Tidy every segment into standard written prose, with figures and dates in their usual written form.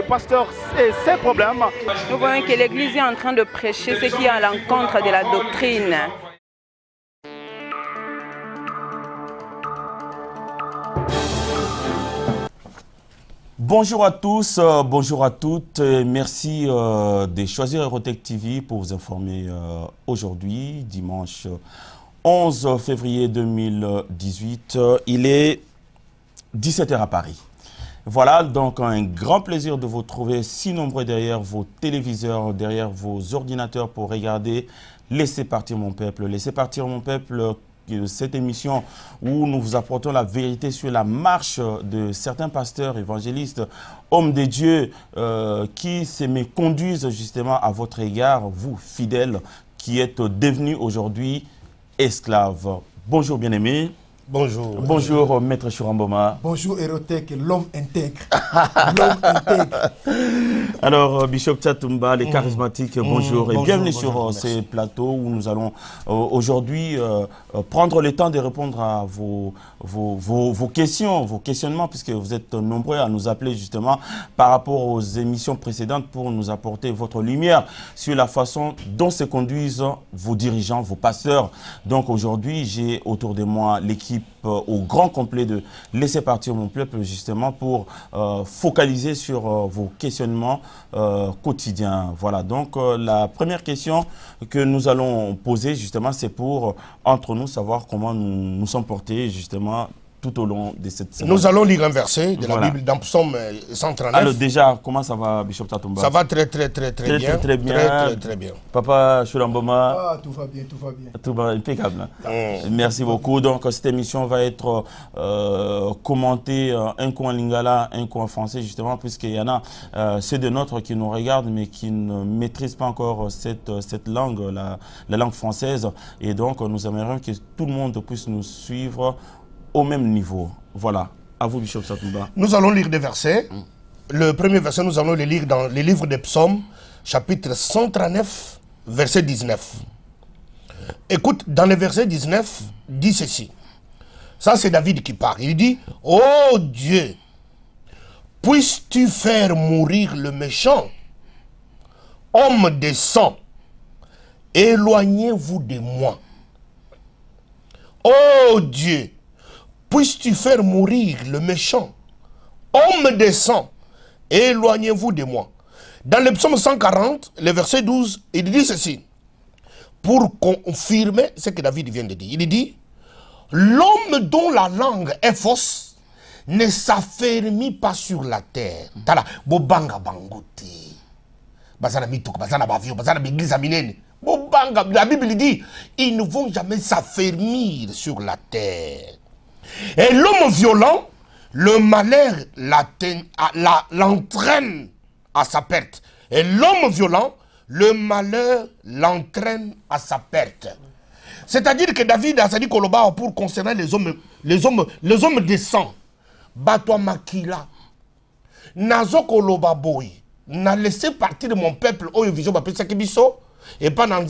pasteur et ses problèmes. Nous voyons que l'Église est en train de prêcher ce qui est à l'encontre de la doctrine. Bonjour à tous, bonjour à toutes. Merci de choisir Eurotech TV pour vous informer aujourd'hui, dimanche 11 février 2018. Il est 17 h à Paris. Voilà, donc un grand plaisir de vous trouver si nombreux derrière vos téléviseurs, derrière vos ordinateurs pour regarder Laissez partir mon peuple. Laissez partir mon peuple, cette émission où nous vous apportons la vérité sur la marche de certains pasteurs, évangélistes, hommes de Dieu qui me conduisent justement à votre égard, vous fidèles, qui êtes devenus aujourd'hui esclaves. Bonjour bien-aimés. Bonjour. Bonjour Maître Chouramboma. Bonjour Eurotech, l'homme intègre. L'homme intègre. Alors Bishop Tchatumba, les charismatiques, bonjour et bienvenue sur ces plateaux où nous allons aujourd'hui prendre le temps de répondre à vos questions, vos questionnements, puisque vous êtes nombreux à nous appeler justement par rapport aux émissions précédentes pour nous apporter votre lumière sur la façon dont se conduisent vos dirigeants, vos pasteurs. Donc aujourd'hui, j'ai autour de moi l'équipe au grand complet de Laissez partir mon peuple justement pour focaliser sur vos questionnements quotidiens. Voilà, donc la première question que nous allons poser justement, c'est pour entre nous savoir comment nous sommes portés justement tout au long de cette semaine. Nous allons lire un verset de la Bible dans Psaume 139. Alors déjà, comment ça va, Bishop Tatumba? Ça va très bien. Très bien. Papa Chouramboma? Ah, tout va bien, tout va bien. Tout va impeccable. Merci beaucoup. Donc cette émission va être commentée un coup en lingala, un coup en français, justement, puisqu'il y en a ceux de nôtres qui nous regardent, mais qui ne maîtrisent pas encore cette langue, la langue française. Et donc nous aimerions que tout le monde puisse nous suivre au même niveau. Voilà. À vous, Bishop Tatumba. Nous allons lire des versets. Le premier verset, nous allons le lire dans le livre des Psaumes, chapitre 139, verset 19. Écoute, dans le verset 19, dit ceci. Ça, c'est David qui parle. Il dit, « Oh Dieu, puisses-tu faire mourir le méchant, homme de sang, éloignez-vous de moi. Oh Dieu, puisses-tu faire mourir le méchant, homme de sang, éloignez-vous de moi. » Dans le psaume 140, le verset 12, il dit ceci, pour confirmer ce que David vient de dire. Il dit, l'homme dont la langue est fausse ne s'affermit pas sur la terre. Tala, bobanga bangoti. Bazana mitok, bazana bavio, bazana biglis aminene. Bobanga, la Bible dit, ils ne vont jamais s'affermir sur la terre. Et l'homme violent, le malheur l'entraîne à sa perte. Et l'homme violent, le malheur l'entraîne à sa perte. C'est-à-dire que David a dit Koloba pour concerner les hommes de sang. Batwa makila. Nazo Koloba boy. N'a laissé partir de mon peuple au vision bapesa kebiso. Et pas dans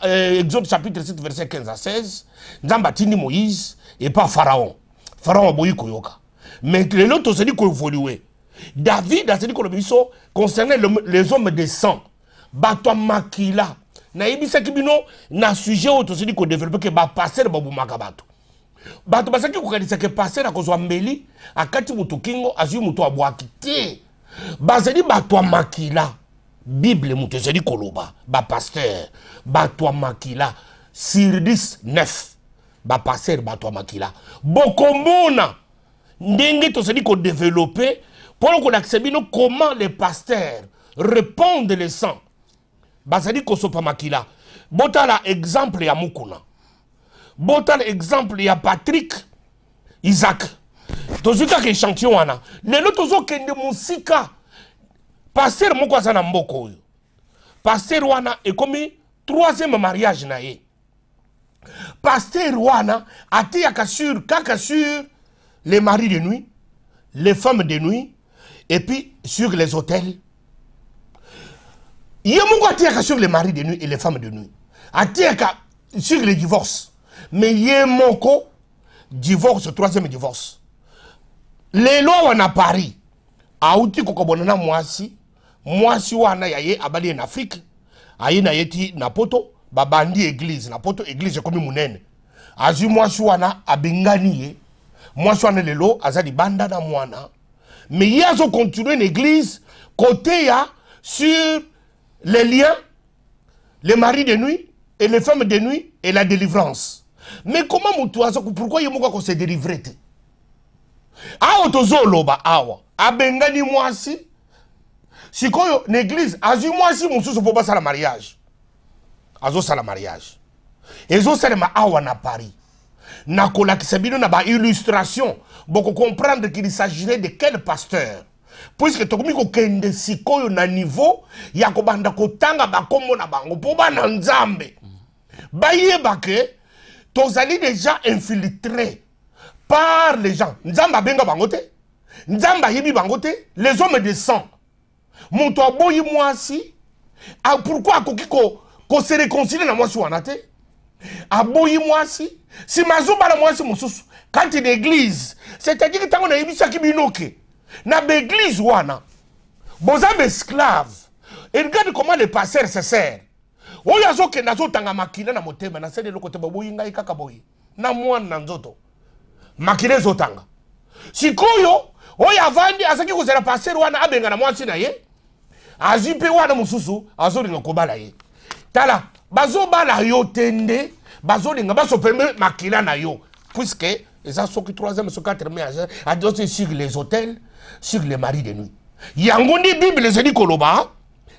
Exode chapitre 7 verset 15 à 16. Nzambatini Moïse. Et pas Pharaon. Pharaon a boyi koyoka. Mais l'autre se dit qu'on évolue. David a dit qu'on concernait les hommes de sang. Batwa makila. Na ibisa kibino na sujet autre se dit qu'on développe que ba passer babu makabato. Bato basaki ko kanisa que passer na kozwa mbeli akati mutu kingo azu mutu abwakite. Bazali batwa makila. Bible mutu se dit koloba ba pasteur batwa makila sur 10 9. Ba passer batwa makila bokomona ndenge to se dit ko développer pour qu'on accepte comment les pasteurs répondent les sangs. Bazali ko sopa makila botala exemple ya mukuna botala exemple ya Patrick Isaac tozuka ke échantillon wana lelo tozo kende musika pasteur moko azana mboko oyo pasteur wana ekomi 3e mariage na ye. Pasteur wana atiaka sur kaka sur les maris de nuit, les femmes de nuit et puis sur les hôtels. Yemungo atiaka sur les maris de nuit et les femmes de nuit. Atiaka sur les divorces. Mais Yemoko divorce, 3e divorce. Les lois en a Paris. auti kokobonana mwasi wana yaye abali en Afrique aye na yeti na poto babandi église na poto église komi munene azu mwasi wana abengani ye mwasi wana lelo azali banda na mwana mais il y a continuer l'église côté ya sur les liens les maris de nuit et les femmes de nuit et la délivrance. Mais comment pourquoi il faut se délivrer? Awa tozoloba awa abengani mwasi sikoyo l'église azu mwasi mususu po basala mariage azo sala mariage ezo salema awa na Paris na kolakisa bino na ba illustration boko comprendre qu'il s'agirait de quel pasteur puisque tokomi ko kende sikoyo na niveau ya kobanda kotanga bakombo na bango po bana nzambe bayeba ke tozali déjà infiltré par les gens. Nzamba benga bangote, Nzamba yebi bangote, les hommes de sang. Mon toi boyi mwasi, pourquoi ko se réconcilie na mwasi wanate? A boyi mwasi, si mazuba la mwasi mususu, quand il église, c'est-à-dire que tango na yebi saki binoke, na l'église wana, bozab esclave, et regarde comment les pasteurs se servent. Oya zoke nazo tanga makina na motema, na sede lokote boyi ngai kaka boyi, na mwana na nzoto. Makine zotanga sikoyo oya avandi asaki kozela passer wana abenga na mwasi na ye azipe wana mususu azolinga kobala ye tala bazobala yo tende bazolinga basopeme makila na yo puisque eza soki 3e so 4e ménage adote sur les hôtels sur les maris de nuit yango ni bible zeli koloba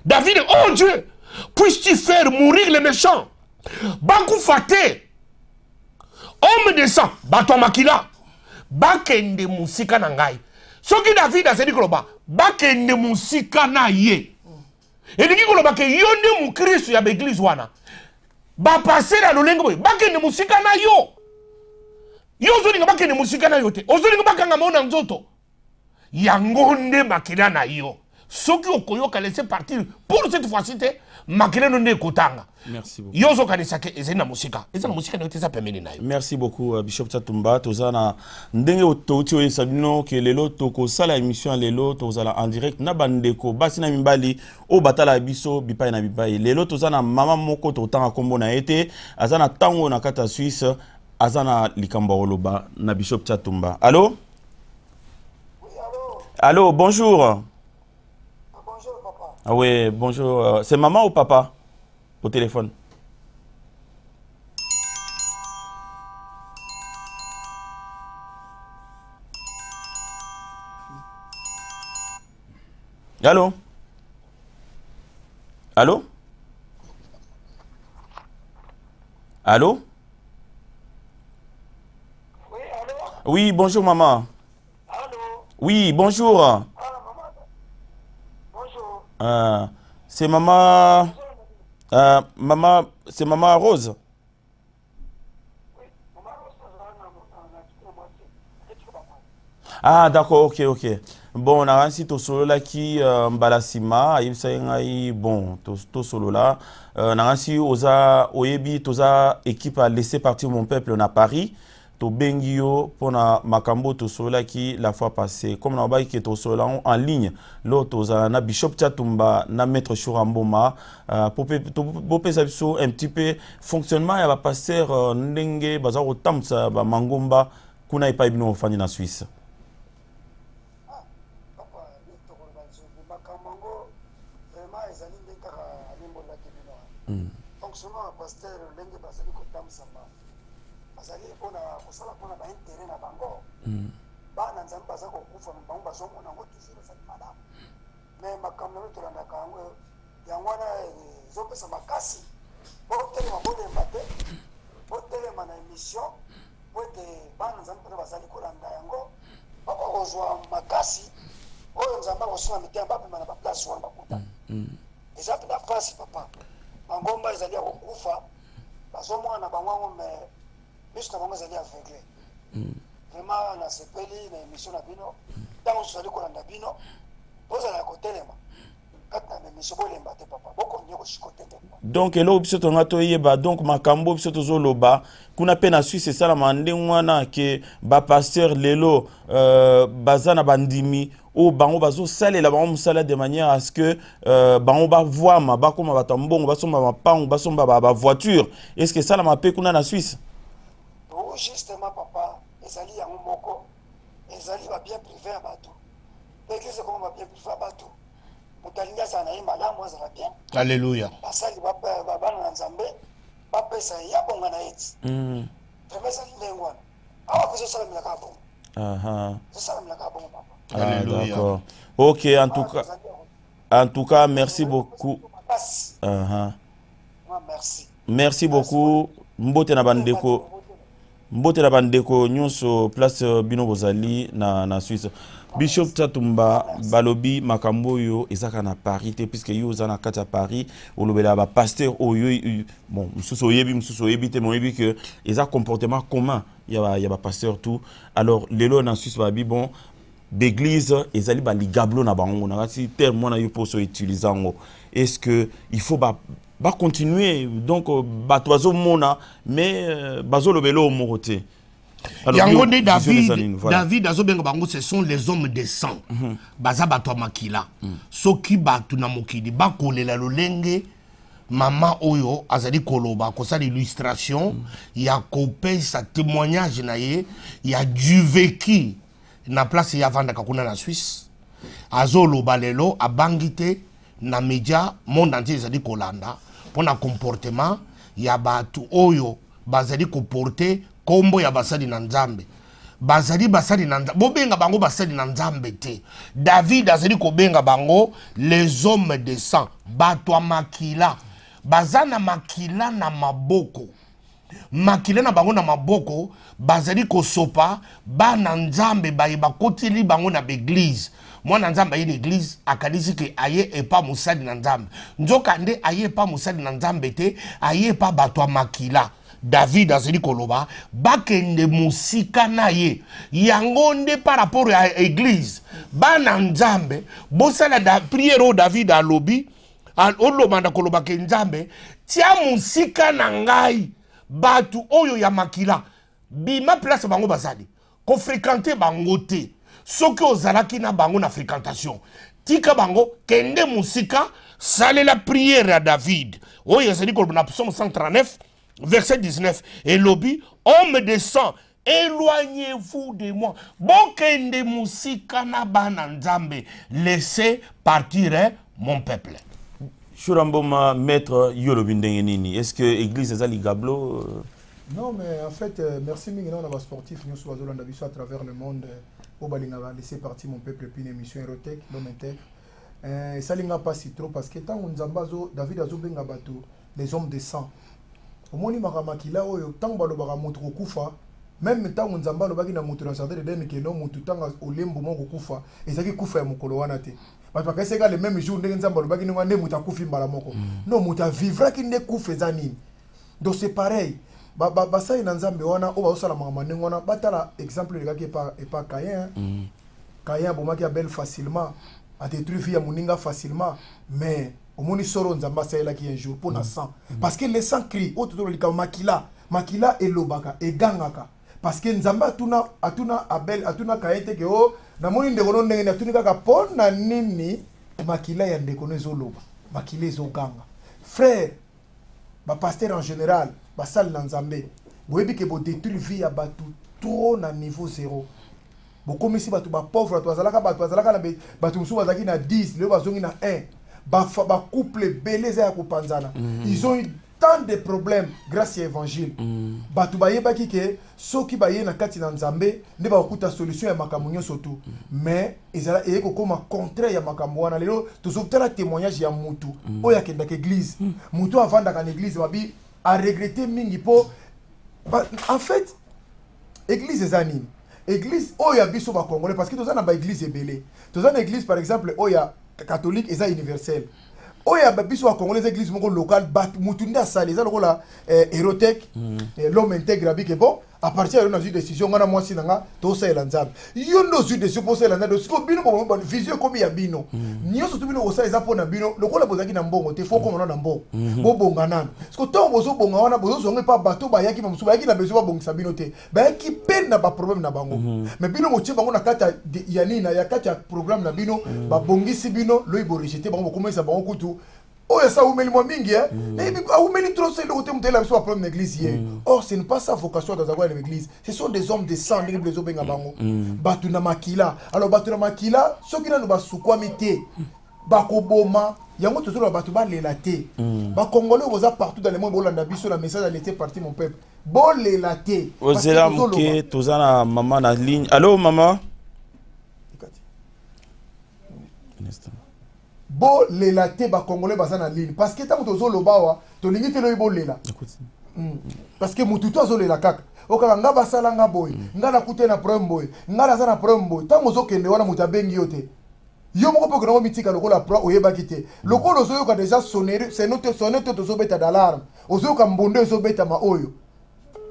David oh Dieu puisses-tu faire mourir les méchants baku fate homme de sang, bato makila, bakende musika na ngai. Soki David a dit koloba, bakende musika na ye. Et dit koloba ke yonde mu Christ ya l'église wana. Ba passer na lolengo boy, bakende musika na yo. Yo zoli nga bakende musika na yo te. Ozoli nga bakanga mona nzoto. Yangonde makila na yo. Soki okoyoka laisser partir pour cette fois-ci te makila no ne kotanga. Merci beaucoup. Yozo kanisake ezena musika. Ezena musika na yote za pemeni na yo. Merci beaucoup Bishop Tchatumba. Tozana ndenge otouti o sabino ke lelo toko sala émission lelo tozala en direct na bandeko basina mimbali o batala biso bipai na bipai. Lelo tozana mama moko totanga kombo na ete azana tango na kata Suisse azana likamba oloba na Bishop Tchatumba. Allô? Oui, allô? Allô, bonjour. Bonjour, papa. Ah oui, bonjour. C'est maman ou papa au téléphone? Allô? Allô? Allô? Oui, allô? Oui, bonjour maman. Allô? Oui, bonjour. Ah, maman. Bonjour. C'est maman... maman... C'est maman Rose. Oui, maman Rose, Ah, d'accord, ok, ok. Bon, on a ainsi tout solo là qui mbalasima, bon, tout solo là. On a ainsi oza oyebi toza équipe a laissé partir mon peuple na Paris. To bengio pour na makambo to solo là qui la fois passée. Comme on a baillé que to solo en ligne. L'autre oza na Bishop Tchatumba na Maître Chouramboma pour un petit peu fonctionnement ya ba pasteur ndenge bazaro tamsa ba mangomba kuna ipa ibino fani na Suisse. Fonctionnement pasteur lenge basali kotamsama basali pona kosala pona ba intérêt na bango bana nzambe baza kokufa bango bazomona ngo toujours ezali malamu mais makambo na tolandaka yango yango wana ezopesa makasi botelema bolemba te botelema na émission po ete bana nzambe mpona bazali kolanda yango bakokozwa makasi oyo nzambe akosunga mitema bapema na baplace wana bakuta eza mpe na fasi papa mangomba ezali ya kokufa bazomona na bango me miso na bango ezali aveugle vraiment nasepeli na émission na bino ntango tozali kolanda bino bozala ya kotelema kati na émission bolemba te papa bokonye koshikotelema donc eloko biso tonga toyeba donc makambo biso tozoloba kuna mpe na Suisse esalama ndenge wana ke bapasteur lelo baza na bandimi au bango bazo salé la bango musala de manière à ce que bango ba voix ma ba comme ba tambon ba somba ba pang ba somba ba voiture. Est-ce que ça la mapé kuna na Suisse? Oh justement papa, ezali ya moko. Ezali ba bien privé à bateau. L'église comme ba bien privé à bateau. Mutalinga sana yi malamu azala bien. Alléluia. Basali ba na Nzambe. Ba pesa ya bonga na eti. Vraiment ça lengwa. Awa ko sala mila ka bon. Ça mila ka bon papa. Alléluia. D'accord. OK, en tout cas, merci beaucoup. Merci. Merci beaucoup. Mbote na bandeko. Mbote na bandeko nyonso place Bino Bozali na Suisse. Bishop Tatumba balobi makambo yo ezaka na Paris te puisque yo za na kati ya Paris olobela ba pasteur oyo bon mususu yebi te moyebi que eza comportement commun ya ba pasteur tout. Alors lelo na Suisse ba bi bon d'église ezali ba ligablo na bango na kati terme na yo poso utilisant. Est-ce que il faut ba continuer donc bato bazo mona mais bazo lobelo morote. Yangonde David azobenga bango ce sont les hommes de sang. Baza bato makila. Soki batu na mokili bakolela lolenge mama oyo azali koloba ko sa l'illustration ya kopé sa témoignage na ye ya du vécu na place ya vanda kakuna na Suisse. Azolo balelo abangite na média monde entier azali kolanda pona comportement ya batu oyo bazali ko porter kombo ya basali na Nzambe. Basali na Nzambe. Bobenga bango basali na Nzambe te. David azali ko benga bango les hommes de sang. Batwa makila. Bazana makila na maboko. Makila na bango na maboko. Bazali ko sopa. Ba na Nzambe ba kotili bango na beglise. Mwana Nzambe aye l'église akanisi ke aye epa musali na Nzambe. Nzokande aye epa musali na Nzambe te. Aye epa batwa makila. David azali koloba bakende musika na ye yangonde par rapport à l'église bana Nzambe bosala da prière au David alobi olobanda koloba ke Nzambe tia musika na ngai batu oyo ya makila bima place bango bazali ko fréquenter bango te soki ozalaki na bango na fréquentation tika bango kende musika sale la prière à David oyo azali koloba na Psaume 139 verset 19. Et lobby, homme de sang, éloignez-vous de moi. Bokende musika na bana Nzambe, laissez partir mon peuple. Shuramboma, maître Yolobindengenini, est-ce que l'église est à Ligablo? Non, mais en fait, merci Mingina, on a sportif, nous sommes à travers le monde. Au Balinga va laisser partir mon peuple, puis une émission Erotech, l'homme intègre. Ça n'a pas si trop parce que tant on Zambazo, David Azobenga Bato, les hommes de sang. Au moni makamakila oyo tant balobaka mutu kokufa même tant nzamba lobaki na mutu na sadere dene ke no mutu tanga olembo moko kufa ezaki kufa ya mukolo wana te parce que c'est le même jour ndenge nzamba lobaki ni ngande mutu akufi mbala moko non mutu vivra ki ne kufa ezani donc c'est pareil basai na nzambe wana o bazosala makambo ndenge wana batala exemple lekaki epa Caïn Caïn bomaki ya belle facilement a détruit vie ya moninga facilement mais au moni soro nzamba saela ki un jour pour na sang parce que le sang crie autour de lika makila elobaka egangaka parce que nzamba atuna abel atuna kaete ke o na moni ndeko no ndenge atuni kaka pona nini makila ya ndeko no ezoloba makila ezoganga frère ba pasteur en général ba sal na nzambe boyebi ke bo détruire vie ya batu trop na niveau zéro bokomi si batu ba pauvre to azalaka na batu musu bazaki na 10 leo bazongi na 1 ba couple beleza ya kupanzana ils ont eu tant de problèmes grâce à l'évangile batu bayebaki ke soki baye na kati na nzambe nde ba kuta solution ya makambo nyonso tout mais ezala eko koma contraire ya makambo wana lelo tozotala témoignage ya mutu oya kenda ke église mutu avanda ka église babi a regretter mingi po en fait église ezanini église oya biso ba congolais parce que tozana ba église ebele tozana église par exemple oya catholique eza universel oya biso wa congolais église moko local bat mutunda sali eza lokola Erotech l'homme intègre bike bon à partir de une décision, on a moi si nanga to ça elanzab. Yo no su décision pour ça elanzab. Ce que bino bon vision comme il y a bino. Ni surtout bino ko ça ezapo na bino. Le ko la bozaki na mbongo te faut comme na mbongo. Bo bonga nan. Ce que to bozo bonga wana bozo songe pas bateau ba yaki mamsu ba yaki na besoin bonga sabino te. Ba yaki peine na ba problème na bango. Mais bino mo tie bango na kata yani na ya kata programme na bino ba bongisi bino lo ibo rejeter bango commencer bango kutu. Oh, ça vous met le moins mingi, hein? Mais vous mettez trop c'est le côté où la problème l'église hier. Or, ce n'est pas sa vocation dans l'église. Ce sont des hommes de sang, les hommes benga bango. Batuna makila. Alors batuna makila, ceux qui n'ont pas soukwamité, bakoboma, yango toujours la batuba lelate. Ba congolais vous a partout dans le monde bolanda biso la message a laissé partir mon peuple. Bon lelate. Ozela muke tozana maman na ligne. Allô maman? Bo lela te ba congolais baza na ligne parce que tant tozo lobawa to lingi te lo ibo lela parce que mututo azo lela kaka okala nga basala nga boy nga na kute na problème boy nga na za na problème boy tant ozo kende wana mutabengi yote yo moko poko na mitika lokola pro oyeba kite lokolo ozo yoka déjà sonnerie c'est notre sonnerie tozo beta d'alarme ozo yoka mbonde ozo beta ma oyo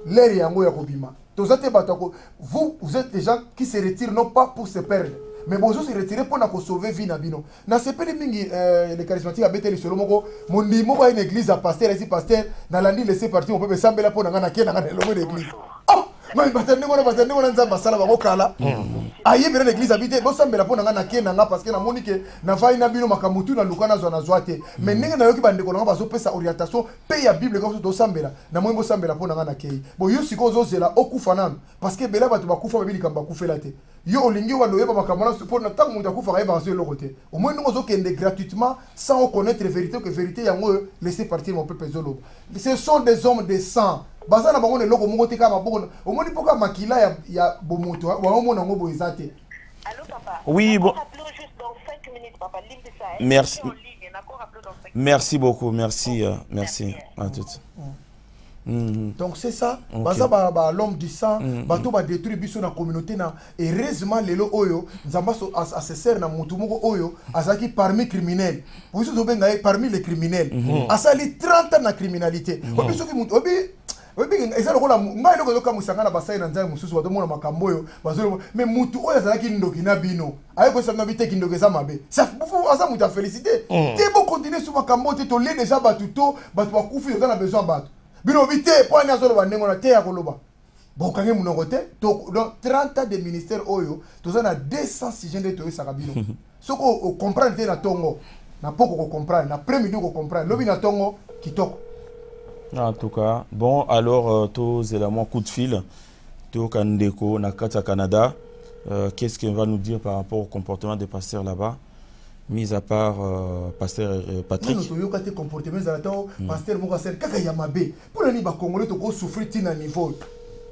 l'air yango ya kobima tozo te batako vous êtes des gens qui se retirent non pas pour se perdre. Mais bonjour se retirer pour na sauver vie na bino. Na sepeli mingi les charismatiques a bêté les solo moko mon ndimo ba une église à pasteur ici pasteur na landi laisser partir on peut sambela pour na kena na lomo l'église. Oh, mais batandi ngona nzamba sala ba kokala. Aye bere l'église habité bo sambela pour na kena na parce que na monique na vai na bino makamutu na lukana zo na zoate. Mais ninga na yoki bande ko na ba zo pesa orientation pe ya bible comme to sambela. Na mo sambela pour na kei. Bo yo siko zo zela okufa nanu parce que bela batu bakufa babili kamba kufela te. Yo olingi wa loyeba makamana support na tango muta kufa ba sur le côté au moins nous kende gratuitement sans connaître la vérité que vérité yango laisser partir mon peuple zolo. Ce sont des hommes de sang bazana bango ne loko mongo te kama boko au moins poka makila ya bomoto wa omona ngo boizate. Allô papa. Oui bon. Juste dans 5 minutes papa ligne de ça. Merci. Merci beaucoup, merci merci à toutes. Donc c'est ça, baza ba l'homme du sang, bato ba détruire biso na communauté na heureusement lelo oyo nzamba assesseur na mutu moko oyo azaki parmi criminels. Pour biso benga parmi les criminels. Asali 30 ans na criminalité. Obiso ki mutu obi ezalo kola ngai loko yoka musanga na basai na nzai mususu bato mona makambo oyo bazolo mais mutu oyo azalaki ndoki na bino ayo ko sanga bite kindoki za mabe ça vous asa mutu féliciter te bo continuer sur makambo te to le déjà batuto batu bakufi yo na besoin batu bino vite pour na zolo bandengo na te ya koloba bokange munoko te donc 30 ans de ministère oyo tozana 200 sujets de to saka bino soko comprendre te na tongo na poko ko comprendre na premier ko comprendre lobi na tongo kitoko. En tout cas, bon, alors, tous éléments coup de fil, tout Kandeko, Nakata Canada, qu'est-ce qu'il va nous dire par rapport au comportement des pasteurs là-bas, mis à part pasteur Patrick? Non, tu comportement pasteur Moukasser, kaka yamabe, pour les Congolais, tu peux souffrir à niveau.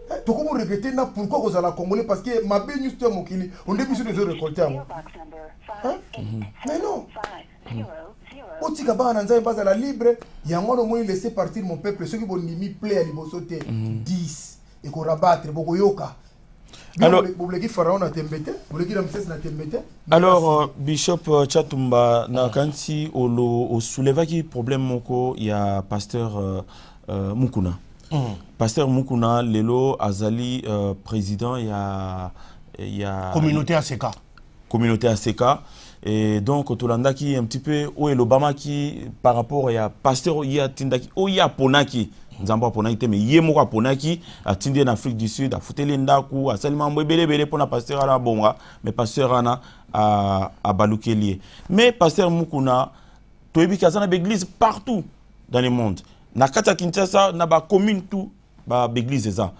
Tu peux regretter pourquoi vous allez Congolais parce que ma belle nous sommes qui on début sur les autres récoltés. Mais non. Otika ba nanza pas à la libre, yango no mo laisser partir mon peuple ceux qui vont nimi plaît à libosote 10 et ko rabattre boko yoka. Alors bobleki pharaon na tembete, bobleki ramses na tembete. Alors Bishop Chatumba na kanti o soulevaki problème moko ya pasteur Mukuna. Pasteur Mukuna lelo azali président ya communauté ACK. Communauté ACK. Et donc, Tolanda qui un petit peu, où est l'Obama qui, par rapport à pasteur, il y a Tindaki, où il y a Ponaki, Nzamba Ponaki, mais il y a Moura Ponaki, à Tindé en Afrique du Sud, à Foutelendaku, à Salman Mbele pour la pasteur à la Bonga, mais pasteur Ana à Baloukeli. Mais pasteur Mukuna, Toebi Kazana l'église partout dans le monde. Nakata Kinshasa, n'a pas commune tout, bah l'église ça.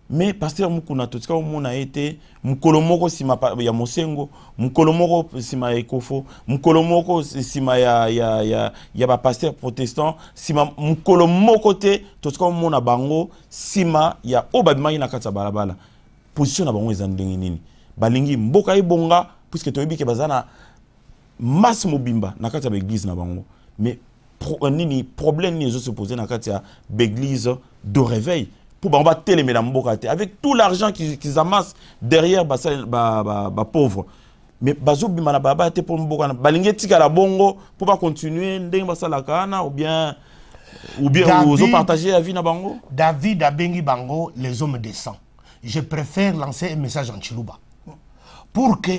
Mais pasteur Mukuna tout cas on a été mukolomoko sima ya Mosengo mukolomoko sima ya Ekofo mukolomoko sima ya ba pasteur protestant sima mukolomoko te tout cas on a bango sima ya obabimaki na kata balabala position na bango ezandenge nini balingi mboka ebonga puisque toyebi ke bazana masse mobimba na kata ba église na bango mais nini problème ni se poser na kata ba église de réveil pour avec tout l'argent qu'ils amassent derrière les pauvres. Mais bazo bimana baba te pour mboka balingeti kala bongo pour pas continuer ndenge basala kana ou bien vous partager la vie na bango. David a bengi bango les hommes de sang. je préfère lancer un message en Chiluba. Pour que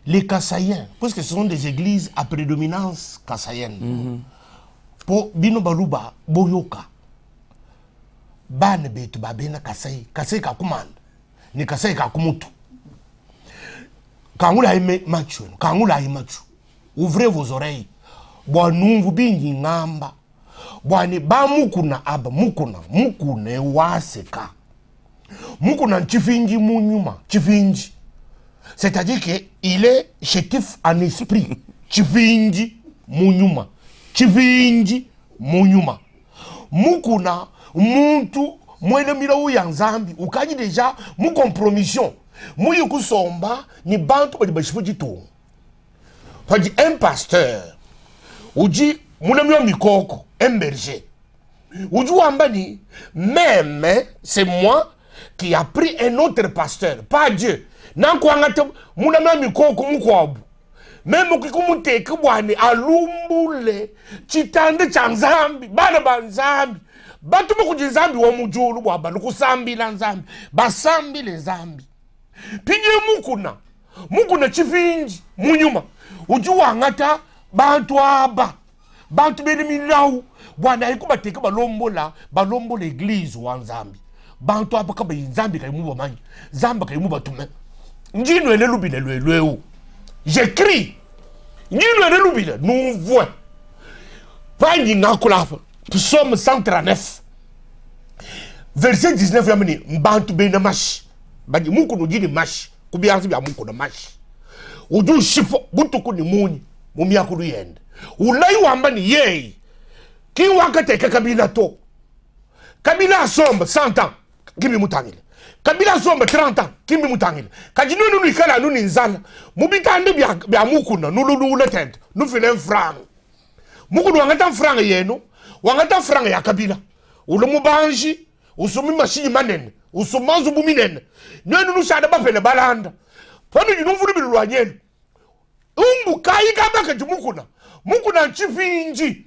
les Kassaïens, parce que ce sont des églises à prédominance kassaïenne, pour Bino Baluba, Boyoka, Ban Betu Babena Kassai, Kassai Kakuman, ni Kassai Kakumutu. Quand vous l'avez machu, quand vous l'avez machu, ouvrez vos oreilles. Bon, nous vous bingi ngamba. Bon, ni ba mukuna aba, mukune waseka. Mukuna chifinji munyuma, chifinji. C'est-à-dire qu'il est chétif en esprit. Chifinji munyuma. Chifinji munyuma. Mukuna muntu mwene mira uyanzambi. Ukaji déjà mu compromission. Muyu kusomba ni bantu badi bashifuji tu. Fadi un pasteur. Uji munamyo mikoko, un berger. Uji wambani, même c'est moi qui a pris un autre pasteur, pas Dieu. Nankwangata munamyo mikoko mukwabu. Même kikumuteke bwane alumbule chitande cha nzambi, bana banzambi. Batu mukujinzambi wa mujulu bwaba lukusambi la nzambi, basambi le nzambi. Pinye mukuna chifinji munyuma ujuwa ngata bantu aba bantu bene milau bwana ikuba teke balombola église wa nzambi bantu aba kaba nzambi kaimu bamanyi zamba kaimu batume njino ele lubile lwelweu j'écris njino ele lubile nous voit panyi ngakulafa Psaume 139 verset 19 yamini bantu bene mashi badi muku no jini mashi kubianzi bya muku no mashi uju shifo butuku ni munyi mumia kulu yende ulai wamba ni yei ki wakate kabila to kabila somba 100 ans kimi mutangile kabila somba 30 ans kimi mutangile kajinu nunu ikala nunu nzala mubitande bya muku no nulu letente nu filen franc muku no wangata franc yeno wangata franc ya kabila ulumu banji usumi mashini manene usumanzu buminene nenu nushada bapele balanda pano jinumvuru bilwanyenu umbu kai kabaka mukuna chifinji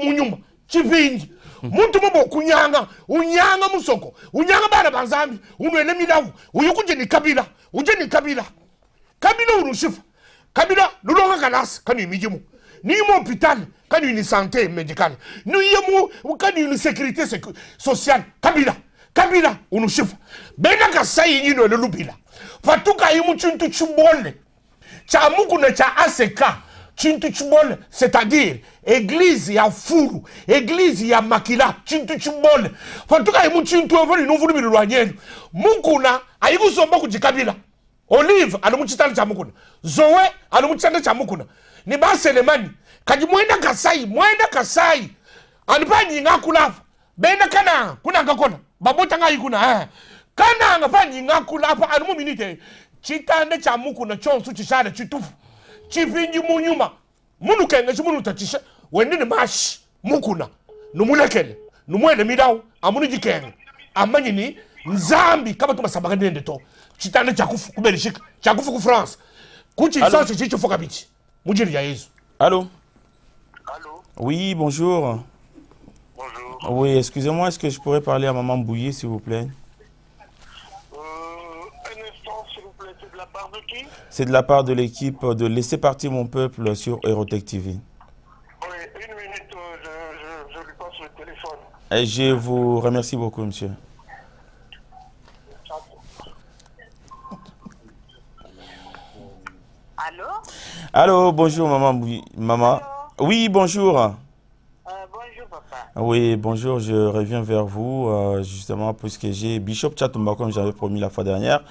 munyuma chifinji muntu mobo kunyanga unyanga musoko unyanga bana banzambi unwele milawu uyukuje ni kabila uje ni kabila unushifa kabila lulonga kanasi kani mijimu ni mo hôpital kani ni santé médicale ni yemu kani ni sécurité sociale kabila unushifa bena kasai yino lelubila patuka yimu chintu chubole cha mukuna cha aseka chintu chubole c'est-à-dire église ya furu église ya makila chintu chubole patuka yimu chintu ovoli nuvulu bilwanyenu mukuna ayikusomba kujikabila Olive anamuchitana cha mukuna Zoe anamuchitana cha mukuna ni baselemani kaji mwenda kasai anipanyi ngakulafa bena kana kuna ngakona babota ngai kuna kana ngapanyi ngakulafa animu minite chitande cha mukuna chonsu chishale chitufu chivinji munyuma munu kenge chimunu tachisha wendine mashi mukuna numulekele numwele midau amunu jikenge amanyi ni nzambi kama tumasabaka nende to chitande chakufu kubelishika chakufu ku France kuchi isansi chicho foka bichi mujiri ya Yesu. Allô? Allô? Oui, bonjour. Bonjour. Oui, excusez-moi, est-ce que je pourrais parler à Maman Bouillie, s'il vous plaît? Un instant, s'il vous plaît, c'est de la part de qui? C'est de la part de l'équipe de Laisser partir mon peuple sur Erotech TV. Oui, une minute, je lui passe le téléphone. Et je vous remercie beaucoup, monsieur. Allô? Allô, bonjour, Maman. Maman. Allô? Oui, bonjour. Bonjour, papa. Oui, bonjour, je reviens vers vous, justement, puisque j'ai Bishop Chatumba, comme j'avais promis la fois dernière,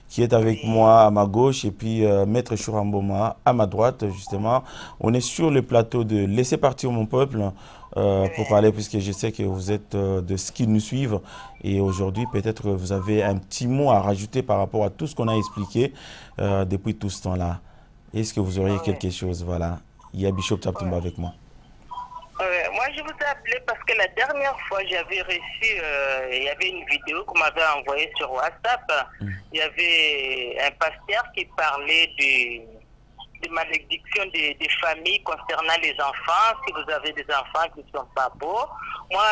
qui est avec moi à ma gauche, et puis Maître Chouramboma à ma droite, justement. On est sur le plateau de Laisser partir mon peuple, pour parler, puisque je sais que vous êtes de ceux qui nous suivent, et aujourd'hui, peut-être que vous avez un petit mot à rajouter par rapport à tout ce qu'on a expliqué depuis tout ce temps-là. Est-ce que vous auriez quelque chose? Voilà, il y a Bishop Chatumba avec moi. Moi, je vous ai appelé parce que la dernière fois, j'avais reçu, il y avait une vidéo qu'on m'avait envoyée sur WhatsApp. Il y avait un pasteur qui parlait malédictions des familles concernant les enfants, si vous avez des enfants qui ne sont pas beaux. Moi,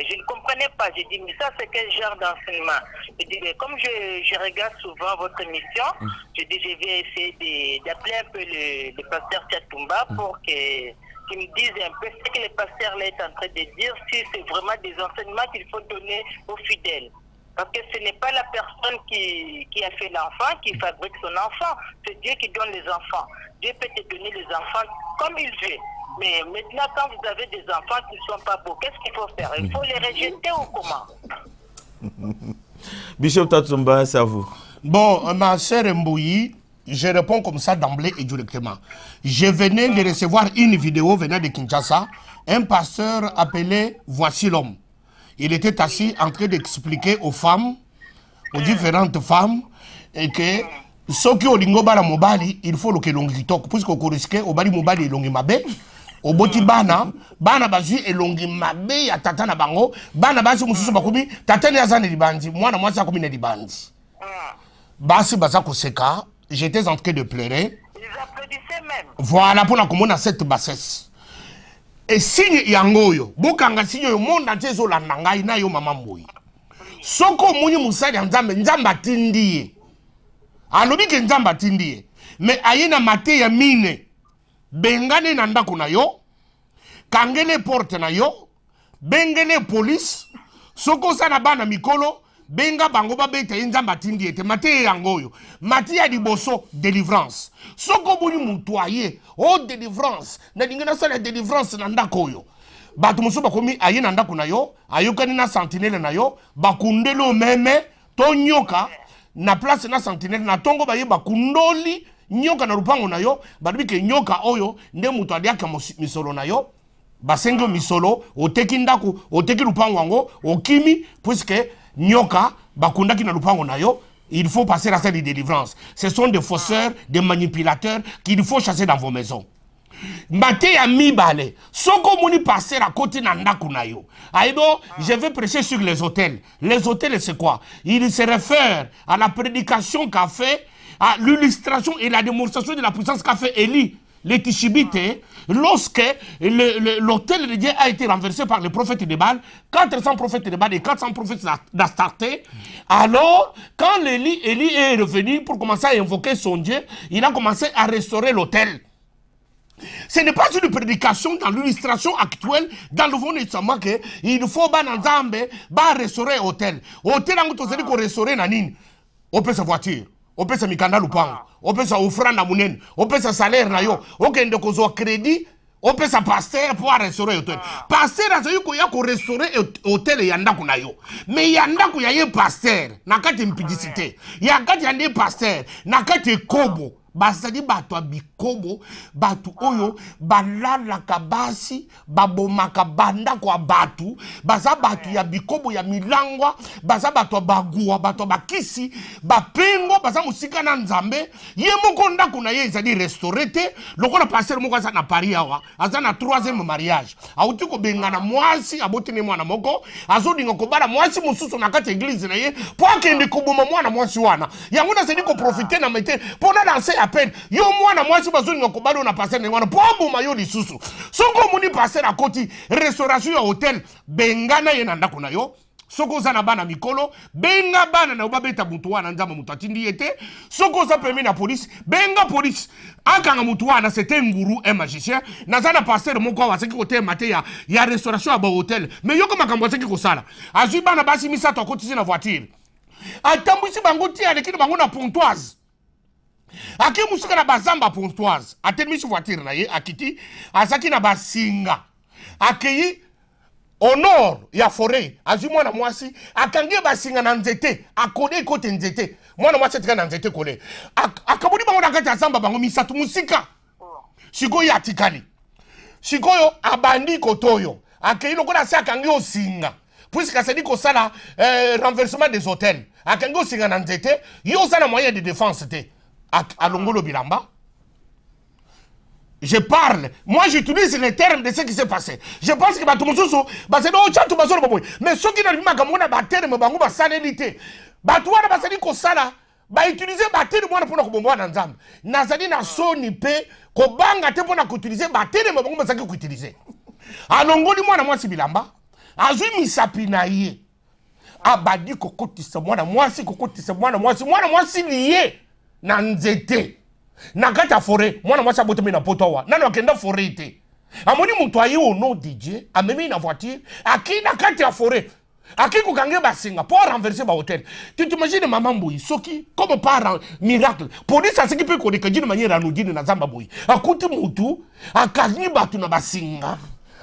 je ne comprenais pas. J'ai dit, mais ça, c'est quel genre d'enseignement? Je dis, mais comme je regarde souvent votre émission, je dis, je vais essayer d'appeler un peu le pasteur Tchatumba pour qu'il me dise un peu ce que le pasteur là est en train de dire, si c'est vraiment des enseignements qu'il faut donner aux fidèles. Parce que ce n'est pas la personne qui a fait l'enfant qui fabrique son enfant. C'est Dieu qui donne les enfants. Dieu peut te donner les enfants comme il veut. Mais maintenant, quand vous avez des enfants qui ne sont pas beaux, qu'est-ce qu'il faut faire? Il faut les rejeter ou comment? Bishop Tatumba, c'est à vous. Bon, ma sœur Mbouyi, je réponds comme ça d'emblée et directement. Je venais de recevoir une vidéo venant de Kinshasa. Un pasteur appelé Voici l'homme. Il était assis en train d'expliquer aux femmes, aux différentes femmes, et que ce qui est bala mobali, il faut que l'on tok, puisque au risque au bali mobali longi mabe, au boti bana bazu et longi mabe ya tata na bango, bana bazu mususu bakubi, tata ni azane libandi, moi na moi ça comme ni bandi. Basi baza koseka, j'étais en train de pleurer. Ils applaudissaient même. Voilà pour la commune cette bassesse. Et signe yangoyo, bokanga signe yo monde entier zo la nanga ina yo mama moyi. Soko muni musali nzambe nzamba tindiye. Alobi ke nzamba tindiye. Mais ayena mate ya mine. Bengane na ndako na yo. Kangene porte na yo. Bengene police. Soko sana bana mikolo. Benga bango ba bete nzamba tindiye te mate yangoyo. Mate ya liboso délivrance. Soko buni mutoye. Oh délivrance. Na dingena sala délivrance na ndako yo. Batu muso bakomi aye na ndako na yo, ayokani na sentinelle na yo, bakundelo meme to nyoka na place na sentinelle na tongo baye bakundoli nyoka na rupango na yo, badibike nyoka oyo nde mutu aliaka misolo na yo. Basengo misolo, oteki ndako, oteki rupango wango, okimi puisque nyoka bakundaki na rupango na yo. Il faut passer à cette délivrance. Ce sont des faussaires, des manipulateurs qu'il faut chasser dans vos maisons. Mate ya mibale. Soko moni passer à côté na ndaku na yo. Aïdo, je vais prêcher sur les hôtels. Les hôtels, c'est quoi? Il se réfère à la prédication qu'a fait, à l'illustration et la démonstration de la puissance qu'a fait Élie. Les Tishibite, lorsque l'hôtel de Dieu a été renversé par les prophètes de Baal, 400 prophètes de Baal et 400 prophètes d'Astarté, alors, quand Élie est revenu pour commencer à invoquer son Dieu, il a commencé à restaurer l'hôtel. Ce n'est pas une prédication dans l'illustration actuelle, dans le Nouveau Testament, qu'il faut restaurer l'hôtel. L'hôtel, on peut restaurer nanine. On peut sa voiture. On peut sa mikanda lupango, on peut sa offrande à mounen, on peut sa salaire na yo, on peut sa crédit, on peut sa pasteur pour restaurer l'hôtel. Pasteur a dit qu'il y a restaurer l'hôtel et yanda kuna yo. Mais yanda kuya ye pasteur, na kati mpidicité. Yanda yande pasteur, na kati kobo. Basadi batu abikobo, batu oyo, balala kabasi, babomaka banda kwa batu, baza batu ya bikobo ya milangwa, baza batu bagua, batu bakisi, bapengo, baza musika na nzambe, ye moko ndako na ye ezali restaurete, loko na passer moko aza na Paris awa, aza na 3e mariage. Auti ko bengana mwasi, abotene mwana moko, azo dinga ko bala mwasi mususu na kati église na ye, po akende koboma mwana mwasi wana. Yango na sedi ko profiter na mete, pona danser à peine. Yo mwana mwasi bazoni ngokobalo na passer na ngwana, po boma yo lisusu. Soko muni passer à côté, restauration ya hôtel, bengana ye na ndako na yo. Soko za na bana mikolo, benga bana na obabeta mutu wana nzamba mutu atindi yete. Soko za permis na police, benga police. Akanga mutu wana c'était nguru un magicien. Nazana passer moko wa seki côté maté ya restauration à hôtel. Mais yo koma kambo seki ko sala. Azui bana basi misato akoti na voiture. Atambwisi bango ti alekini bango na pontoise. Aki musika na bazamba pontoise. Atemisi voiture na ye akiti azaki na basinga. Akeyi au nord, il y a forêt. Azu mwana mwasi, akangie basinga na nzete, akode kote nzete. Mwana mwasi tika na nzete kole. Akabudi bango nakati azamba bango misatu musika. Sikoyo atikali. Sikoyo abandi kotoyo. Akeyi lokola se akangie osinga. Puisque ça dit qu'on ça là, renversement des hôtels. Akangie osinga na nzete, yo ça na moyen de défense te. À Longolo Bilamba. Je parle. Moi, j'utilise les termes de ce qui s'est passé. Je pense que Batumususu, c'est dans le chat, mais ceux qui n'ont pas de terme, Bangou, Basanelité. Batouana, Basani Kosala, ba utiliser batterie mwana pona kobomba na nzambe nazali na soni pe kobanga te pona ko utiliser batterie mabango bazaki ko utiliser alongoli mwana mwasi bilamba azui misapi na ye abadi kokotisa mwana mwasi liye na nzete na kati ya forêt mwana mwasi abotami na poto awa nano akenda forêt te amoni mutu aye au nom de Dieu amemi na voiture aki na kati ya forêt aki kokange basinga po renverser ba hôtel. Tu t'imagines maman boyi soki comme par miracle police asiki pe koleka d'une manière anodine na zamba boyi akuti mutu akanyi batu na basinga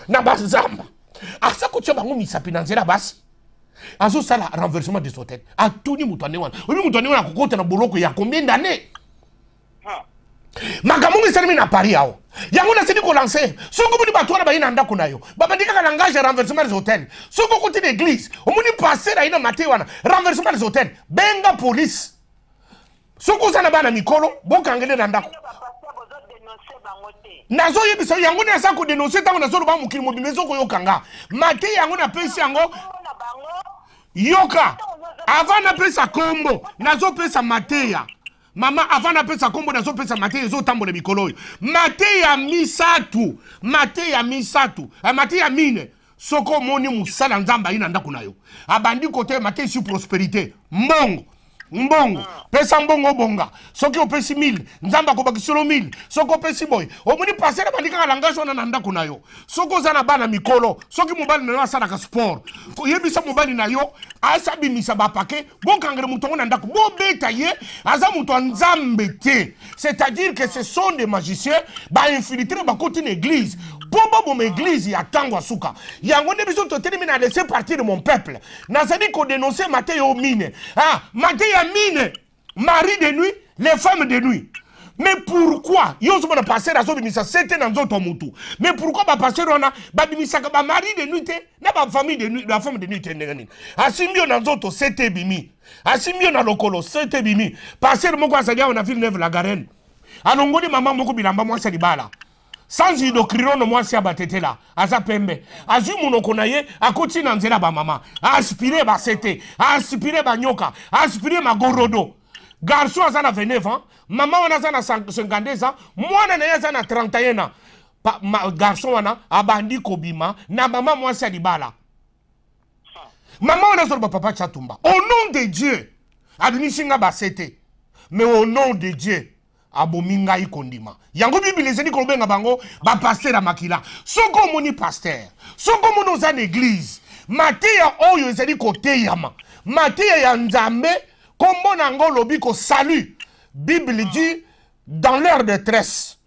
na bazamba asa kotia bango misapi na nzela basi azo sala renversement des hôtels atuni mutu ane wana obi mutu ane wana kokota na boloko ya combien d'années magamungi salimi na Paris yao yango na sidi ko lancer soko buni batu wana bayina ndako nayo babandika ka langage renversement des hôtels soko côté d'église omuni passer na ina maté wana renversement des hôtels benga police soko sana bana mikolo bokangele na ndako nazo yebisa yango na sa ko dénoncer tango nazo ba mukili mobimbe soko yokanga maté yango na pesi yango yoka avant na pesa kombo nazo pesa mateya mama avant na pesa kombo nazo pesa mateya zo tambola mikolo mateya misatu mateya mine soko moni musala nzamba ina ndako nayo abandi kote mateya sur prospérité mbongo pesa mbongo bonga soki opesi 1000 nzamba ko bakisolo 1000 soko opesi boy omuni passer bandika ka langage wana na ndako nayo soko zana bana mikolo soki mobali na asala ka sport yebisa mobali na yo asabi misa ba pake bokangere mutongo na ndako bo beta ye aza muto nzambe te, c'est-à-dire que ce sont des magiciens ba infiltrer ba côté l'église pour mon église ya tango asuka yango ne biso to telemi na laisser partir de mon peuple nazali ko dénoncer Matthieu mine Matthieu mine mari de nuit les femmes de nuit. Mais pourquoi yo so na passer azo bimisa c'était dans nzoto mutu mais pourquoi ba passer ona ba bimisa ba mari de nuit te na ba famille de nuit la femme de nuit te ndengani asimbio na nzoto c'était bimi asimbio na lokolo c'était bimi passer moko asalia on a ville neuve la Garenne anongoni mama moko bilamba mwasa libala sans idocrirono mwasi abatetela aza pembe azu munoko na ye akoti na nzela ba mama aspirer ba sete aspirer ba nyoka aspirer magorodo garçon aza na 29 ans maman wana aza na 52 ans mwana na ye aza na 31 ans garçon wana abandi kobima na mama mwasi alibala maman wana zolo ba papa Chatumba au nom de Dieu abimisinga ba sete mais au nom de Dieu abominga ikondima yango bible ezeli kolobenga bango ba pasteur makila soko moni pasteur soko mono za église mateya oyo ezeli koteyama mateya ya nzambe kombo nango lobi ko salut bible dit dans leur détresse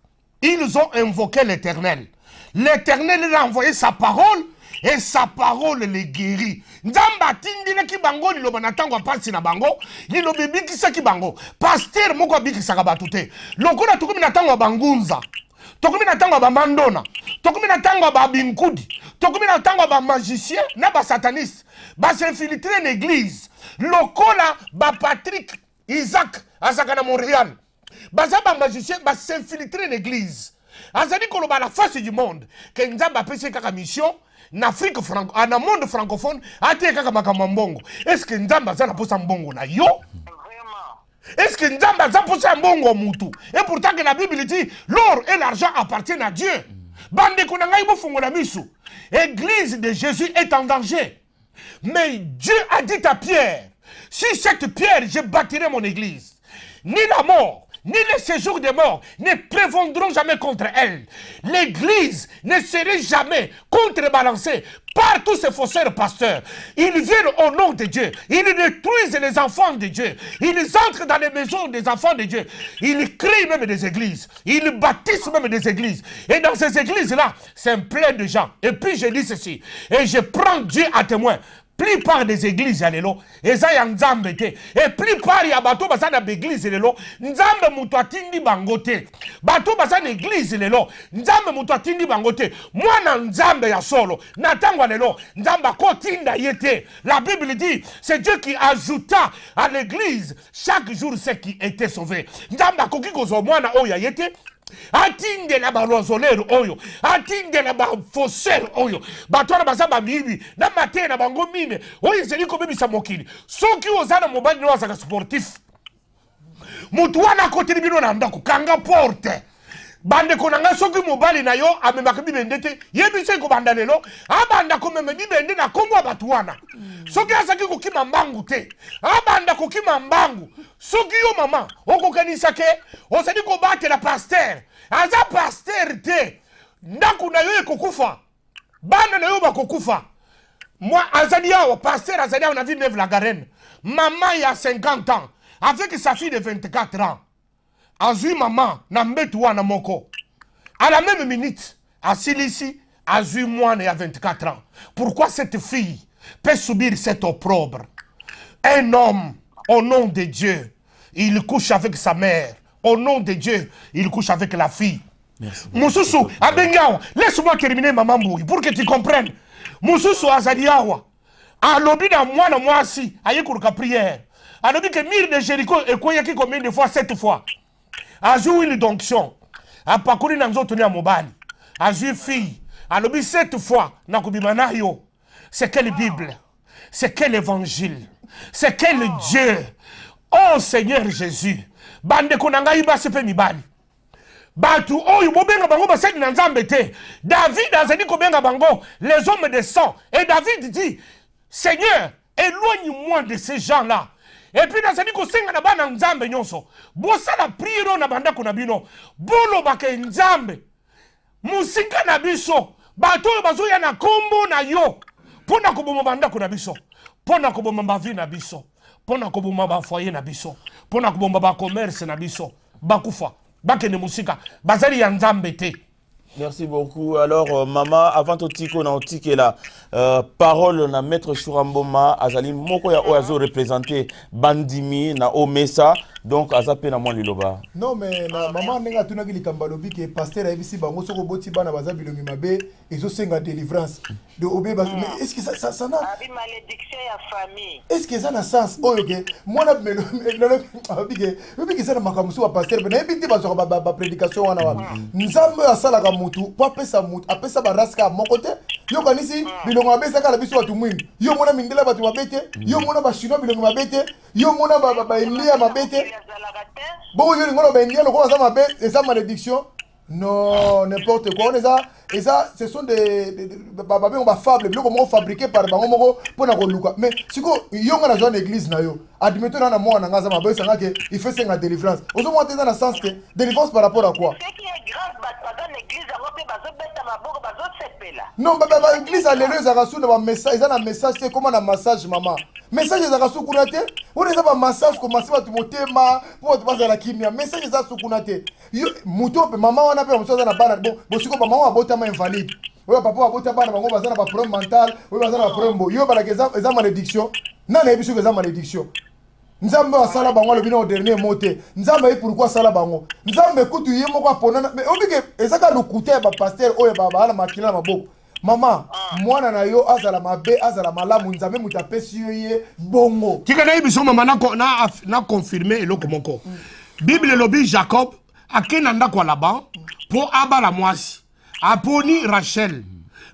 ils ont invoqué l'Éternel. L'Éternel a envoyé sa parole et sa parole les guérit. Nzamba tindina ki bango ni loba natangwa pasi na bango ni lobebi kisa ki bango pasteur moko biki sakabatute lokona tukumi natangwa bangunza tokumi natangwa ba mandona tokumi natangwa ba binkudi tokumi natangwa ba magicien na ba sataniste ba s'infiltrer l'église lokola ba Patrick Isaac azaka na Montréal baza ba magicien ba s'infiltrer l'église azali koloba la face du monde que nzamba pese kaka mission na Afrique franco na monde francophone ate kaka makambo mbongo. Est-ce que nzamba za na posa mbongo na yo? Est-ce que nzamba za posa mbongo mutu? Et pourtant que la Bible dit l'or et l'argent appartiennent à Dieu. Bande ko na ngai bo fungola misu. Église de Jésus est en danger. Mais Dieu a dit à Pierre, si cette pierre je bâtirai mon église, ni la mort ni les séjours des morts ne prévaudront jamais contre elle. L'église ne serait jamais contrebalancée par tous ces faussaires pasteurs. Ils viennent au nom de Dieu. Ils détruisent les enfants de Dieu. Ils entrent dans les maisons des enfants de Dieu. Ils créent même des églises. Ils bâtissent même des églises. Et dans ces églises-là, c'est plein de gens. Et puis je dis ceci. Et je prends Dieu à témoin. Plupart des églises alelo eza ya nzambe te et plupart ya bato basa na église lelo nzambe muto atindi bango te bato basa na église lelo nzambe muto atindi bango te mwana nzambe ya solo na tango lelo nzamba kotinda yete. La Bible dit c'est Dieu qui ajouta à l'église chaque jour ceux qui étaient sauvés. Nzamba koki kozo mwana oya yete atinde la balozolero oyo atinde la ba faussaire oyo batwana baza ba mibi na matin na bango mine oyo zeli ko bebisa mokili soki ozana mobali no azaka sportif mutu wana koteli bino na ndako kanga porte bande konanga soki mobali na yo amemaka bibende te yebise ko banda lelo abanda ko meme bibende na kombo batu wana soki asaki kokima mbangu te abanda kokima mbangu soki yo mama okokanisa ke osadi ko batela pasteur aza pasteur te ndako na yo ekokufa bana na yo bakokufa moi azali awa pasteur azali awa na ville Neuve la Garenne maman il y a 50 ans avec sa fille de 24 ans azui maman na mbetu wana moko à la même minute asilisi azui mwana ya 24 ans pourquoi cette fille peut subir cet opprobre un homme au nom de Dieu il couche avec sa mère au nom de Dieu il couche avec la fille. Moussousou abengawa laisse-moi terminer maman Mbouyi pour que tu comprennes. Moussousou azaliawa alobi na mwana mwasi ayekuruka prière alobi que mire de Jéricho ekoyaki combien de fois 7 fois azui une donction apakuli na nzoto ya mobali azui fille alobi 7 fois na kubima nayo. C'est quelle Bible, c'est quel évangile, c'est quel Dieu. Oh Seigneur Jésus bande konanga iba sepe mibali batu oyo bobenga bango basali na nzambe te. David azali kobenga bango les hommes de sang et David dit Seigneur éloigne-moi de ces gens-là. Et puis nazali kosenga na bana nzambe nyonso bosala priero na bandako na bino bolo bake nzambe musika na biso bato oyo bazoya na kombo na yo pona koboma bandako na biso pona koboma bavi na biso pona koboma ba foyer na biso pona koboma ba commerce na biso bakufa bakene musika bazali ya nzambe te. Merci beaucoup. Alors, maman, avant tout tiko na otike la parole na maître Chouramboma azali moko ya oazo représenté bandimi na omesa donc azape na mwa liloba. Non mais na maman nenga tunaki likambalobi ke pasteur ayebisi bango soko boti bana bazabi longi mabe ezo senga délivrance de obé mais est-ce que ça na malédiction ya famille est-ce que ça na sens oyo ke mwana melo bige ça na makamusu wa pasteur mais ebiti bazo ba prédication wana wa nzambe asala ka mutu po apesa mutu apesa baraska moko te yo kanisi bilongo mabesa kala biso watu mwini yo mona mindela batu mabete yo mona ba chinois bilongo mabete yo mona ba india mabete bon yo ngolo ba india loko za mabe eza malédiction non n'importe quoi on ça et ça ce sont des babé on va fable biloko moko fabriqué par bango moko pona ko luka mais siko yo ngana zo na église na yo admettons na moi na ngaza mabe sanga ke il fait senga délivrance ozo mo teza na sens que délivrance par rapport à quoi non baba église alléluia rasul na message ça na message c'est comment na massage maman message za rasul kunate on eza ba massage commencer ba tumotema pour baza la kimia message za sukunate yo muto pe maman wana pe muso za na bana bon siko ba maman abota ma invalide oyo papa abota bana bango baza na ba problème mental oyo baza na ba problème bo yo bala ke za malédiction na na ebiso ke za malédiction nzambe asala bango le bino au dernier mot te nzambe yi pourquoi sala bango nzambe kutu ye moko apona mais obike ezaka lokuta ba pasteur oyo ba bala makina maboko mama mwana na yo azala mabe azala malamu nzambe mutapesi yo ye bongo tika na ebiso mama na confirmer eloko moko Bible lobi Jacob akena ndako là-bas pour abala mwasi aponi Rachel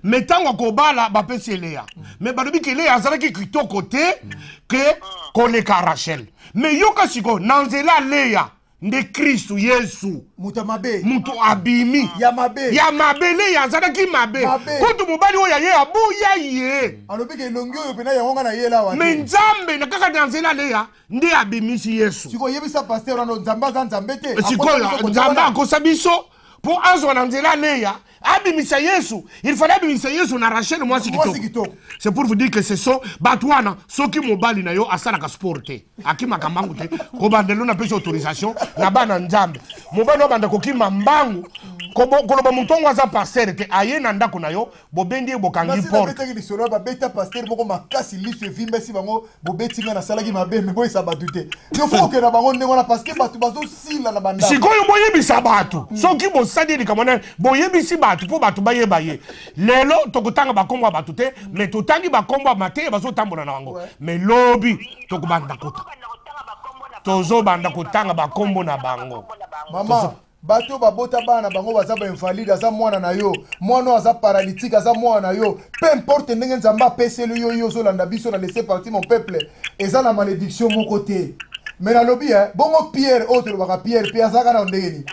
metango kobala bapesi Léa mais balobi ke Léa azalaki kitoko te ke koleka Rachel mais yoka siko nanzela Léa nde Kristu Yesu muta mabe mutu abimi ya mabe Léa azalaki mabe kutu mobali oyo ye abuya ye alobi ke longi oyo pena yango ngana ye la wa mais nzambe na kaka nanzela Léa nde abimisi Yesu siko yebisa pasteur wana nzamba za nzambe te siko nzambe akosa biso pour azwa nanzela Léa abimisa Yesu il fallait abimisa Yesu na Rachel mwasi kitoko. C'est pour vous dire que ce sont batwana soki mobali na yo asalaka sport te akimaka mbangu te ko bandelo na pesa autorisation na bana nzambe mobali obanda kokima mbangu koloba mutongo aza pasteur te aye na ndako na yo bobendi bokangi porte na lisolo ba beta pasteur moko makasi liso vimbe si bango bobetinga na salaki mabe me boy sabatu te yo faut que na bango ndeko na parce que batu bazo sila na banda sikoyo boyebisa batu soki bosadi likamona boyebisi batu po batu bayeba ye lelo tokotanga bakombo batu te mais totangi bakombo mate bazo tambola na bango mais lobi tokobanda kota tozo banda kotanga bakombo na bango mama bato babota bana bango baza ba invalide aza mwana na yo mwana aza paralytique aza mwana na yo peu importe ndenge nzamba peselo yo yo zolanda biso na laisser partir mon peuple eza na malédiction mon côté Mais dans le lobby, bon Pierre, autre Pierre, Azaka na ndeni.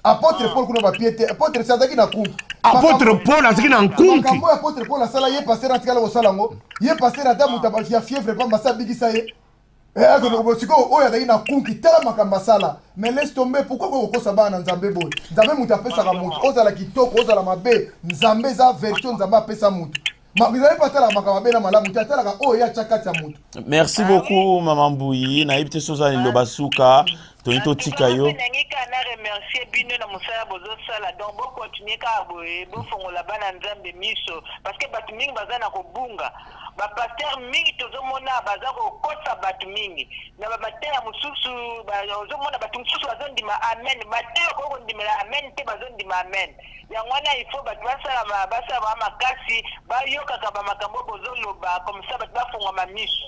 Apôtre Paul kuna ba Pierre, apôtre Sadaki na ku. Apôtre Paul azaki na nkunki. Quand moi apôtre Paul asala ye passer na tikala ko salango, ye passer na damu tabaki ya fièvre pas massa bigisa ye. Siko oyo azali na kunki tala makambo asala. Mais laisse tomber, pourquoi ko kosa ba na Nzambe boy? Nzambe mutu apesa mutu, ozala kitoko, ozala mabe, Nzambe za version Nzambe apesa mutu. Merci beaucoup, Maman Bouyi. Naïbte Sozane Lobasuka. Tonito Tikayo. Remercier Bino na Moussa Bozosala. Donc, bon, continuer à bon, font la banane Nzambe miso. Parce que Batuming Bazana Kobunga. Pasteur mingi tozomona baza ko kosa batu mingi na bamatela mususu bazomona batu mususu bazondima amen mateo ko ndimela amen te bazondima amen yangwana ifo batu basala makasi bayoka ka ba makambo bozoloba comme ça batu bafunga mamisu.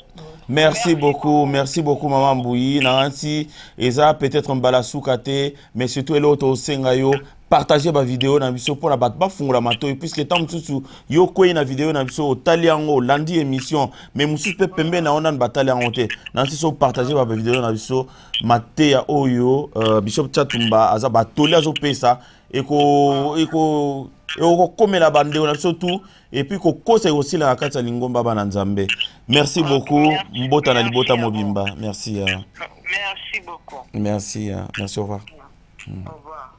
Merci beaucoup Maman Bouyi. Nanti eza peut-être un balasukate mais surtout l'autre au sengayo. Partagez ma vidéo dans biso pour la battre pas fungula mato puisque tant mususu yo koyi na vidéo na biso taliango lundi émission mais mususu pe pembe na ona bataliango te nanti so partager ma vidéo na biso mateya oyo Bishop Tchatumba aza batoli azo pesa eko komela bandeo na biso tout et puis ko kosa aussi la kata lingomba bana Nzambe. Merci beaucoup mbota na libota mobimba. Merci. Merci beaucoup. Merci, au revoir. Au revoir.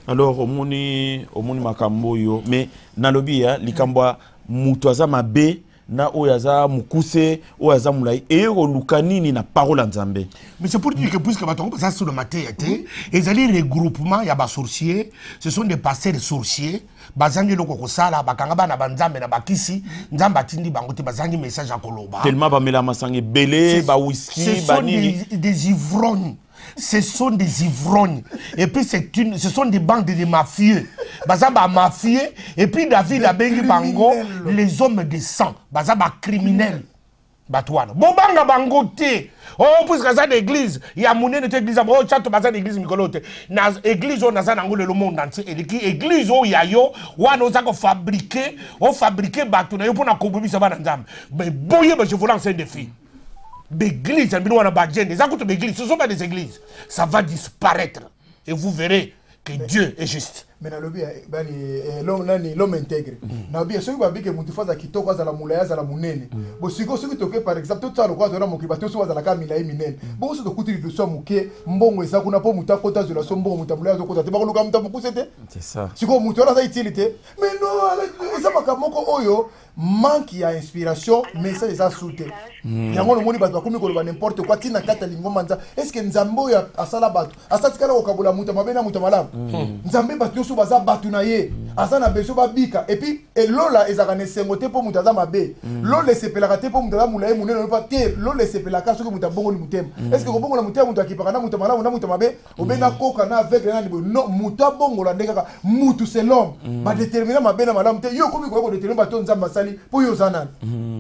Alors, omoni makambo yo, mais nalobi ya likambwa mutu aza mabe na oyaza mukuse oyaza mulai et lukanini na parole Nzambe. Mais c'est pour dire que puisque baton ça sur le matin était ils allaient regroupement ya ba sorciers, ce sont des pasteurs sorciers, bazangi loko kosala bakanga bana banzambe na bakisi, Nzamba atindi bango te bazangi message à koloba. Tellement ba mela masangi belé, ba whisky, ba nini des ivrognes. Ce sont des ivrognes. Et puis ce sont des bandes de mafieux. Bazaba mafieux. Et puis David a bengi bango, les hommes de sang. Bazaba criminels. Batouana. Bobanga bango te. Oh, puisque ça d'église. Il y a mon église. Oh, chato bazan d'église mikolote. Na église on a ça dans le monde entier. Et qui église oh ya yo. Wa no zako fabriquer. On fabriquer batuna. Yo pour na kompromis ça va dans Nzambe. Mais boye je vous lance un défi. L'église, ce ne sont pas des églises. Ça va disparaître. Et vous verrez que Dieu est juste. Mais l'homme intègre. Nabi, ceux qui va dire que mon fils a quitté quoi ça la moulaya ça la mounene. Bon, si vous toquez par exemple tout ça le quoi de la moki bateau soit la camila minel. Bon, ce de côté de soi mouké, mbongo et ça qu'on a pas mouta kota de la sombo mouta moulaya de kota. Tu vas le camta beaucoup c'était. C'est ça. Si qu'on mouta là ça utilité. Mais non, ça m'a kamoko oyo manque ya inspiration mais ça les a sauté. Yango le moni bato comme ko n'importe quoi tina kata lingoma nza. Est-ce que nzambo ya asala bato? Asati kala okabula mouta mabena mouta malamu. Nzambe bato baza batuna ye azana beso babika et puis lola ezaka ne sengote po mutaza mabe lola sepelaka te po mutaza mulaye munene pa te lola sepelaka soki muta bongo ni mutema est-ce que bongo la mutema muta kipaka na muta malamu na muta mabe obena koka na avec na libo non muta bongo la ndeka mutu c'est l'homme ba déterminer mabe na malamu te yo komi ko déterminer bato nzamba sali po yo zana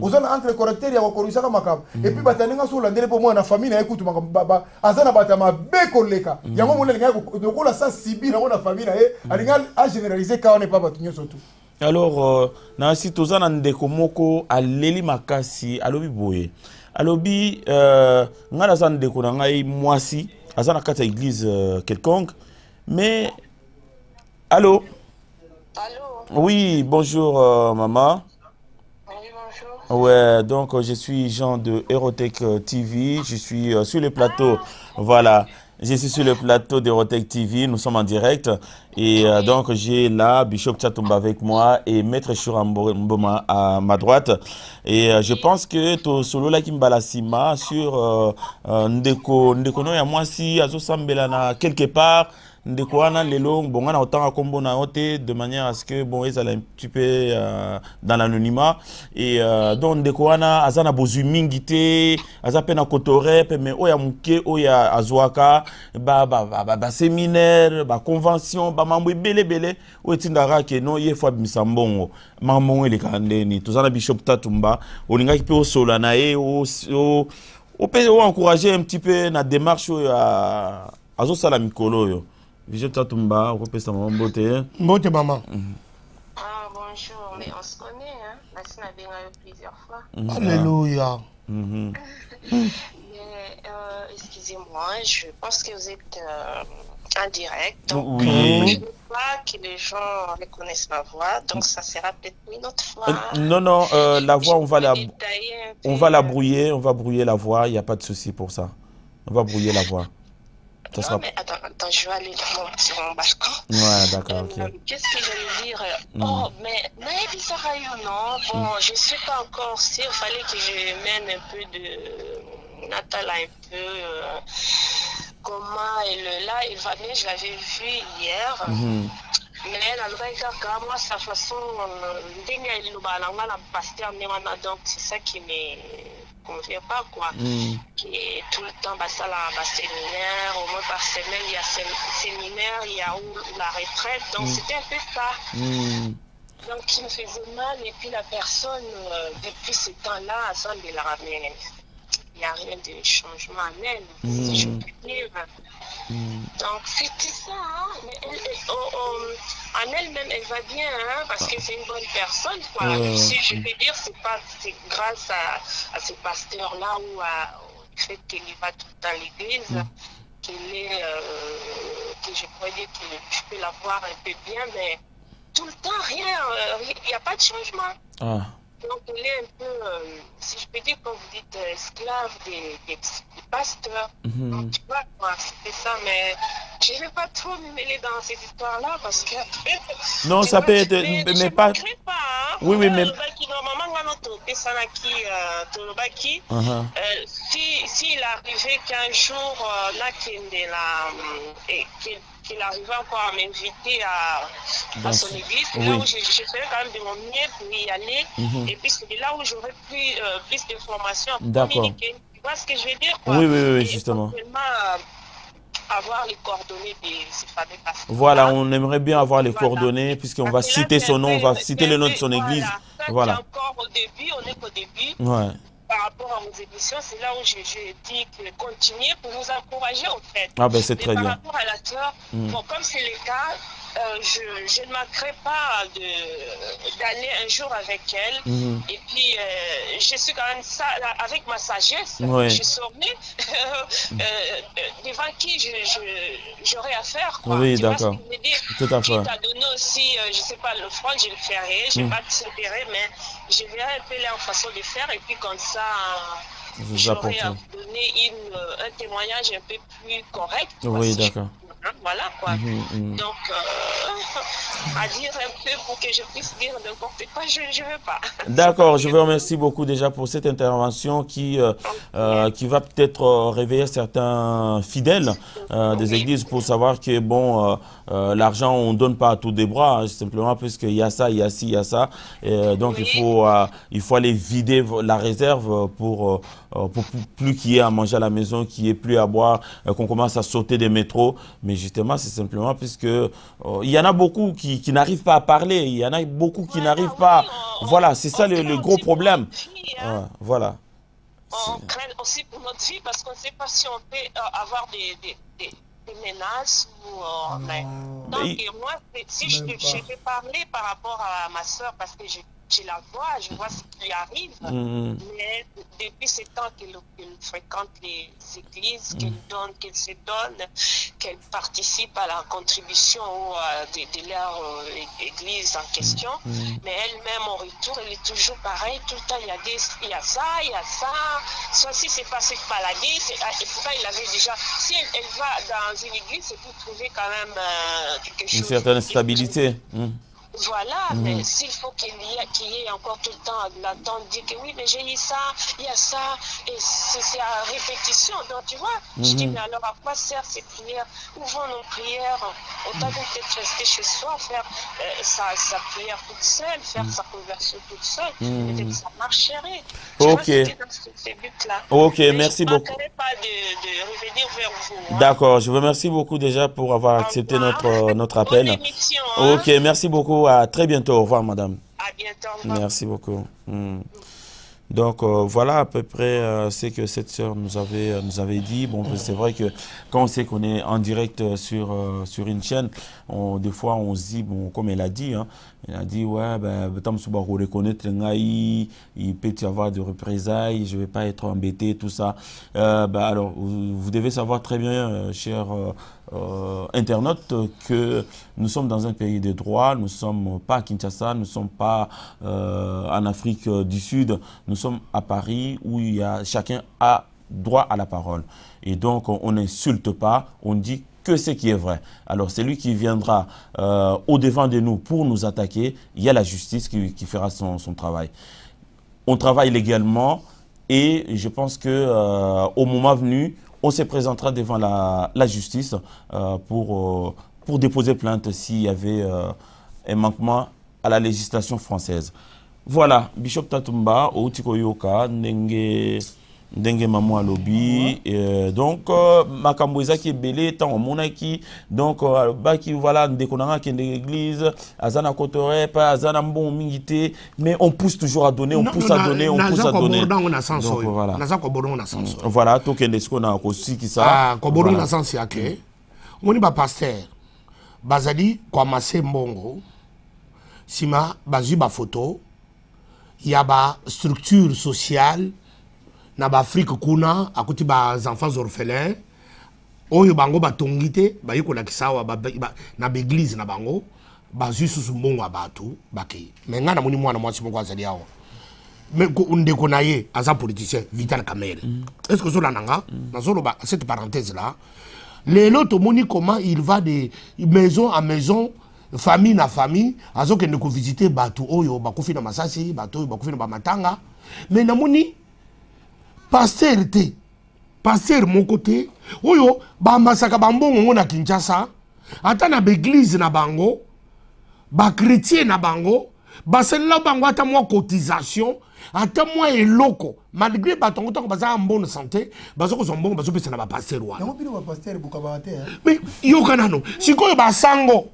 ozana entre correcteur ya ko korisa makabo et puis bataninga so landele po moi na famille na ekutu makaba azana bata mabe koleka yango munene nga ko la sa sibi na na famille na ye a généralisé quand on n'est pas battu surtout. Alors, na si tozana ndeko moko aleli makasi alobi boye. Alobi ngala za ndeko na ngai mwasi azana kata église quelconque mais allô. Allô. Oui, bonjour maman. Oui, bonjour. Ouais, donc je suis Jean de Erotech TV, je suis sur le plateau. Voilà. Je suis sur le plateau d'Erotech TV, nous sommes en direct et donc j'ai là Bishop Tchatumba avec moi et Maître Shura Mboma à ma droite et je pense que to solo la kimbala sima sur ndeko no ya mwasi azo sambela na quelque part ndeko wana lelo bonga na otanga kombo na ote de manière à ce que bon ils allaient un petit peu dans l'anonymat et donc ndeko wana azana bozu mingi te azape na kotore mais oya muke oya azwaka ba séminaire ba convention ba mambo belé o etindara ke no ye fois misambongo mambo ele kandeni tozana Bishop Tchatumba olinga ki pe o sola na e o peut encourager un petit peu na démarche ya azo sala mikolo yo. Bishop Tchatumba, on peut sa maman beauté. Beauté maman. Ah bonjour, mais on se connaît hein. Parce qu'on a bien eu plusieurs fois. Alléluia. Excusez-moi, je pense que vous êtes en direct. Donc, Oui. je ne veux pas que les gens reconnaissent ma voix, donc ça sera peut-être une autre fois. Non, non, la voix, on va la brouiller. on va brouiller la voix, il n'y a pas de souci pour ça. On va brouiller la voix. Ça Non, sera... mais attends, je vais aller sur mon balcon. Ouais, d'accord, ok. Qu'est-ce que j'allais dire? Oh, mais Sarah, non, bon, je ne suis pas encore sûre, il fallait que je mène un peu de Natala, un peu comment elle va bien, je l'avais vue hier. Mais moi, sa façon, donc c'est ça qui me convient pas, quoi. Qui est tout le temps, ça là, séminaire, au moins par semaine, il y a séminaire, il y a la retraite, donc c'était un peu ça. Donc, qui me faisait mal, et puis la personne, depuis ce temps-là, ça me la ramène. Il n'y a rien de changement en elle, si je peux dire. Donc, c'était ça, hein? Mais en elle-même, elle va bien, hein? Parce que c'est une bonne personne, quoi. Si je peux dire, c'est grâce à ce pasteur-là ou au fait qu'elle y va tout dans l'église, qu'elle est, que je pourrais dire que je peux la voir un peu bien, mais tout le temps, rien, il n'y a pas de changement. Donc, elle est un peu, si je peux dire, comme vous dites, esclave des pasteurs. Donc, tu vois, c'était ça, mais je ne vais pas trop me mêler dans cette histoire-là parce que. Non, ça peut être. Mais pas. Hein? Oui, oui, mais. S'il arrivait qu'un jour, qu'il arrivait encore à m'inviter à son église, là où je ferais quand même de mon mieux pour y aller, et puis c'est là où j'aurais plus d'informations à communiquer. Tu vois ce que je veux dire, quoi? Oui, justement. Avoir les coordonnées de ces fameux pasteurs. Voilà, on aimerait bien avoir les coordonnées, puisqu'on va citer son nom, on va citer le nom de son église. Voilà. Encore au début, on est qu'au début. Ouais. Par rapport à vos émissions, c'est là où je dis que continuez pour vous encourager, en fait. Ah ben c'est très bien. Par rapport à la sœur, bon, comme c'est le cas, je ne manquerai pas d'aller un jour avec elle. Et puis, je suis quand même ça, avec ma sagesse, je saurai devant qui j'aurai affaire. Quoi. Oui, d'accord. Tout à fait. Qui t'a donné aussi, je ne sais pas, le front, je le ferai, je ne vais pas te s'intérêt, mais je verrai un peu leur façon de faire. Et puis, comme ça, j'aurai à vous donner un témoignage un peu plus correct. Oui, d'accord. Voilà quoi. Donc, à dire un peu pour que je puisse dire n'importe quoi, je ne veux pas. D'accord, je vous remercie beaucoup déjà pour cette intervention qui va peut-être réveiller certains fidèles des églises pour savoir que bon, l'argent on ne donne pas à tous des bras, simplement puisqu'il y a ça, il y a ci, il y a ça. Et donc il faut aller vider la réserve pour plus qu'il y ait à manger à la maison, qu'il n'y ait plus à boire, qu'on commence à sauter des métros. Mais justement, c'est simplement puisque il y en a beaucoup qui n'arrivent pas à parler, il y en a beaucoup qui n'arrivent pas. Voilà, c'est ça le gros problème. Voilà. On craint aussi pour notre vie parce qu'on ne sait pas si on peut avoir des menaces ou. Donc, moi, si je vais parler par rapport à ma soeur, parce que je la vois, je vois ce qui lui arrive, mais depuis ce temps qu'elle fréquente les églises, qu'elle se donne, qu'elle participe à la contribution de leur église en question, mais elle-même en retour, elle est toujours pareille, tout le temps il y a ça, soit si c'est pas cette maladie, et pourtant il avait déjà, si elle va dans une église, c'est pour trouver quand même quelque chose. Une certaine stabilité. Voilà, mais s'il faut qu'il y ait encore tout le temps l'attente, dire que oui, mais j'ai eu ça, il y a ça, et c'est à répétition. Donc, tu vois, je dis, mais alors à quoi sert ces prières? Où vont nos prières? Autant peut-être rester chez soi, faire sa prière toute seule, faire sa conversion toute seule. Peut-être ça marcherait. Ok. Ok, merci beaucoup. Je ne pas de revenir vers vous. Hein. D'accord, je vous remercie beaucoup déjà pour avoir accepté notre appel. Bonne émission, hein. Ok, merci beaucoup. À très bientôt. Au revoir, madame. À bientôt. Au revoir. Merci beaucoup. Donc voilà à peu près ce que cette sœur nous avait dit. Bon, c'est vrai que quand on sait qu'on est en direct sur une chaîne, des fois on se dit, bon, comme elle a dit, hein, elle a dit, ouais, tant que reconnaître il peut y avoir de représailles, je ne vais pas être embêté, tout ça. Alors, vous devez savoir très bien, chers internautes, que nous sommes dans un pays de droit, nous ne sommes pas à Kinshasa, nous ne sommes pas en Afrique du Sud, nous sommes à Paris où chacun a droit à la parole. Et donc, on n'insulte pas, on dit que ce qui est vrai. Alors, celui qui viendra au-devant de nous pour nous attaquer, il y a la justice qui fera son travail. On travaille légalement et je pense qu'au moment venu, on se présentera devant la justice pour déposer plainte s'il y avait un manquement à la législation française. Voilà, Bishop Tatumba, Outiko Yoka, Ndenge Mamou Alobi, donc Makambo Ezaki est belé, tant monaki, donc Baki voilà, Ndekonanga qui est l'église, Azana Kotorep, Azana Mbon Mingité, mais on pousse toujours à donner, on pousse à donner, on pousse à donner. Donc voilà. Voilà, tout ce qu'on a aussi qui ça. Ah, Koboron na sens yake. On y va pasteur. Bazali Kwamase Mbongo. Sima bazu ba photo. Yaba structure sociale. Na ba Afrique kuna akuti ba enfants orphelins oyo bango batongite ba yiko na kisawa na l'église na bango bazu susu mbongo abatu baki menga na muni mwana mwasi moko azali awa mais ndeko na ye aza politicien Vital Kamerhe est-ce que zo lananga na zolo ba cette parenthèse là lelo to moni comment il va de maison à maison famille na famille azoke ndeko visiter batu oyo bakufi na masasi batu oyo bakufi na ba matanga mais na moni pasteur te pasteur mon côté oyo ba masaka bambongo na Kinshasa ata na l'église na bango ba chrétien na bango ba sella bango ata moi cotisation ata moi eloko malgré batongo tongo baza en bonne santé bazoko zombongo bazo pesa na ba pasteur wana yango bino ba pasteur bukabate mais yo kanano sikoyo ba sango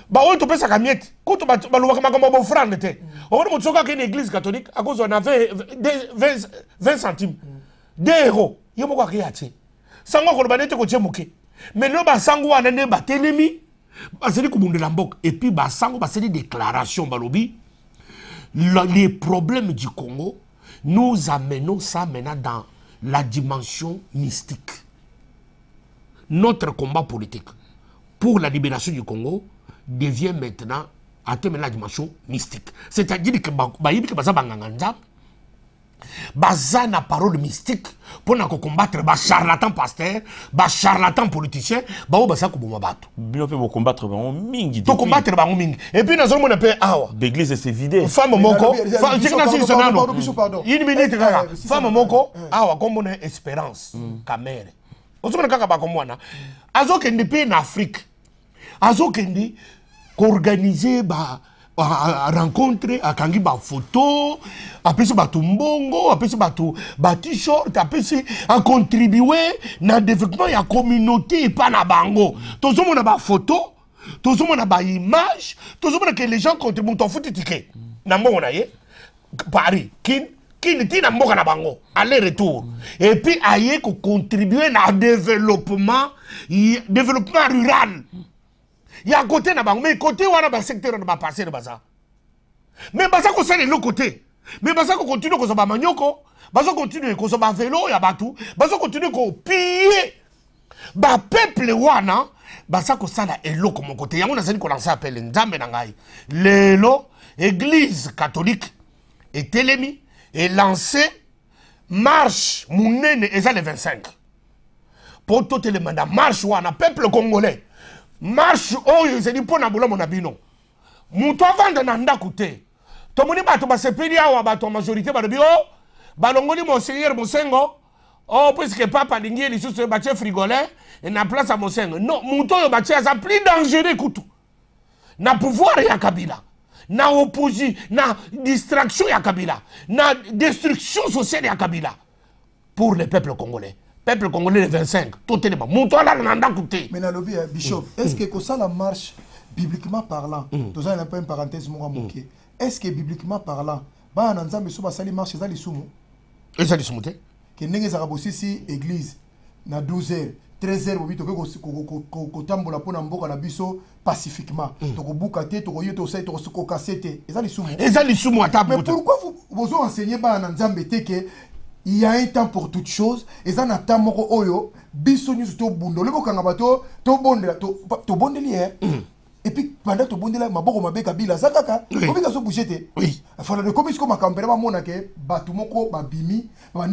ba oyo to pesa kamiete kuto ba lobaka makambo bo frande te on mo tsoka ke église catholique à cause on avait 20 centimes 2 euros yo moko akiyati sango ko banete ko tchemuke mais no ba sango wana ne ba telemi ba seli ko bundela mbok et puis ba sango ba seli déclaration ba lobi les problèmes du Congo nous amenons ça maintenant dans la dimension mystique. Notre combat politique pour la libération du Congo devient maintenant atteindre la dimension mystique. C'est-à-dire que baza na parole mystique pour combattre ba charlatan pasteur, ba charlatan politicien, ba o basa ko boma bato. Bino pe combattre ba mingi. To combattre ba mingi. Et puis na zo mona pe awa. L'église s'est vidée. Femme moko, une minute kaka. Femme moko awa comme on espérance Kamerhe. Ozomona kaka ba komwana. Azo kende pe na Afrique. Azo kende qu'organiser ba rencontrer akangi ba photo apesi ba tumbongo apesi ba t-shirt apesi a contribuer na développement ya communauté pa na bango tozomona ba photo tozomona ba image tozomona que les gens contribuent to futi ticket na mbongo na ye Paris kin tina mboka na bango aller retour et puis aye ko contribuer na développement rural. Il y a un côté na bango mais côté wana ba secteur na ba passer baza mais baza ko sala le côté mais baza ko continue ko so ba manyoko baza continue ko so ba vélo ya batu baza continue ko piller ba peuple wana baza ko sala eloko mon côté yango na zali ko lancer appel nzambe na ngai lelo église catholique et telemi et lancé marche munene eza le 25 pour tout le mandat marche wana peuple congolais marche oyo ezali mpona bolamu na bino mutu avanda na ndako te tomoni bato basepeli awa bato majorité balobi o balongoli monseigneur Mosengo o puisque papa alingi ye lisusu batie frigolet na place ya Mosengo non mutu oyo batie aza plus dangereux kutu na pouvoir ya Kabila na opposition na distraction ya Kabila na destruction sociale ya Kabila pour le peuple congolais. Peuple congolais le 25, tout est là. Mon toit là, on a écouté. Mais le Bishop, est-ce que ça la marche, bibliquement parlant, tout ça, il n'y a pas une parenthèse, est-ce que bibliquement parlant, bana nzambe so basali marche za lisumu eza lisumu te ke ndenge ezaka bosisi église na 12h 13h bobi tokoki kotambola mpona mboka na biso pacifiquement tokobuka te tokoye tosali tokokase te eza lisumu ata mais pourquoi vous enseignez bana na nzambe te ke il y a un temps pour toute chose eza na temps moko oyo biso nyusu tobunda oleki okanga bato tobondeli et puis pendant tobondela maboko mabe kabila za kaka obika so bouger te afala de comme isko makambere ba mona ke batu moko babimi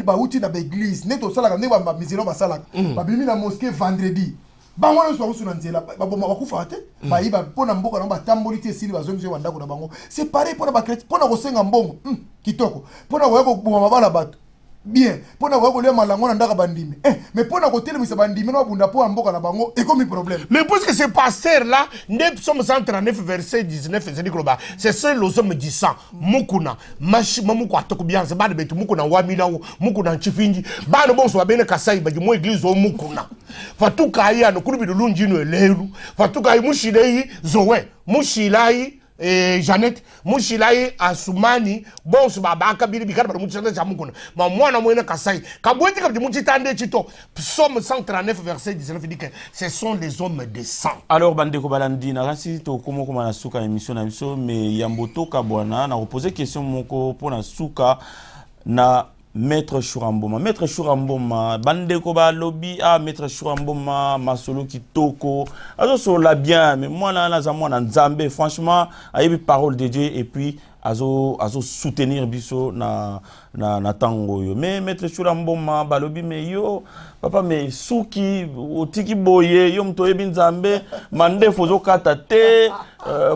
bauti na l'église neto sala ka ne ba miselo ba sala babimi na mosquée vendredi ba mona so kusu na nzela ba bakufa te ba iba pona mboka na ba tamboli te sili bazongi wanda ko na bango c'est pareil pona ba chrétien pona ko senga mbongo kitoko pona ko boma mabala batu bien pona ko le malango na ndaka bandimi mais pona ko telemisa bandimi no bunda po mboka na bango et comme problème mais parce que ce pasteur là ne Psaume 139 verset 19 c'est dit globa c'est seul les hommes du sang mukuna mamuko atoko bien c'est bade betu mukuna wamila mukuna chifinji bana bonso babene kasai ba mo église o mukuna fatuka ya no kulubi lunji no eleru fatuka mushilei zowe mushilai Jeannette mushilai asumani bonso babaka bili bikara ba muchanda jamukuna ma mwana mwena kasai kabweti kabdi muchitande chito Psaume 139 verset 19 dit que ce sont les hommes de sang. Alors bandeko balandi na rasi to komo koma na suka émission na biso mais yamboto kabwana na reposer question moko pona suka na Maître Chouramboma. Maître Chouramboma, bandeko ba lobby Maître Chouramboma, masolo kitoko. Azo so la bien, mais moi là na nzambe franchement, ayebi parole de Dieu et puis azo soutenir biso na tango yo. Mais Maître Chouramboma ba lobby mais yo papa mais suki otiki boye yo mto yebi nzambe mande fozo kata te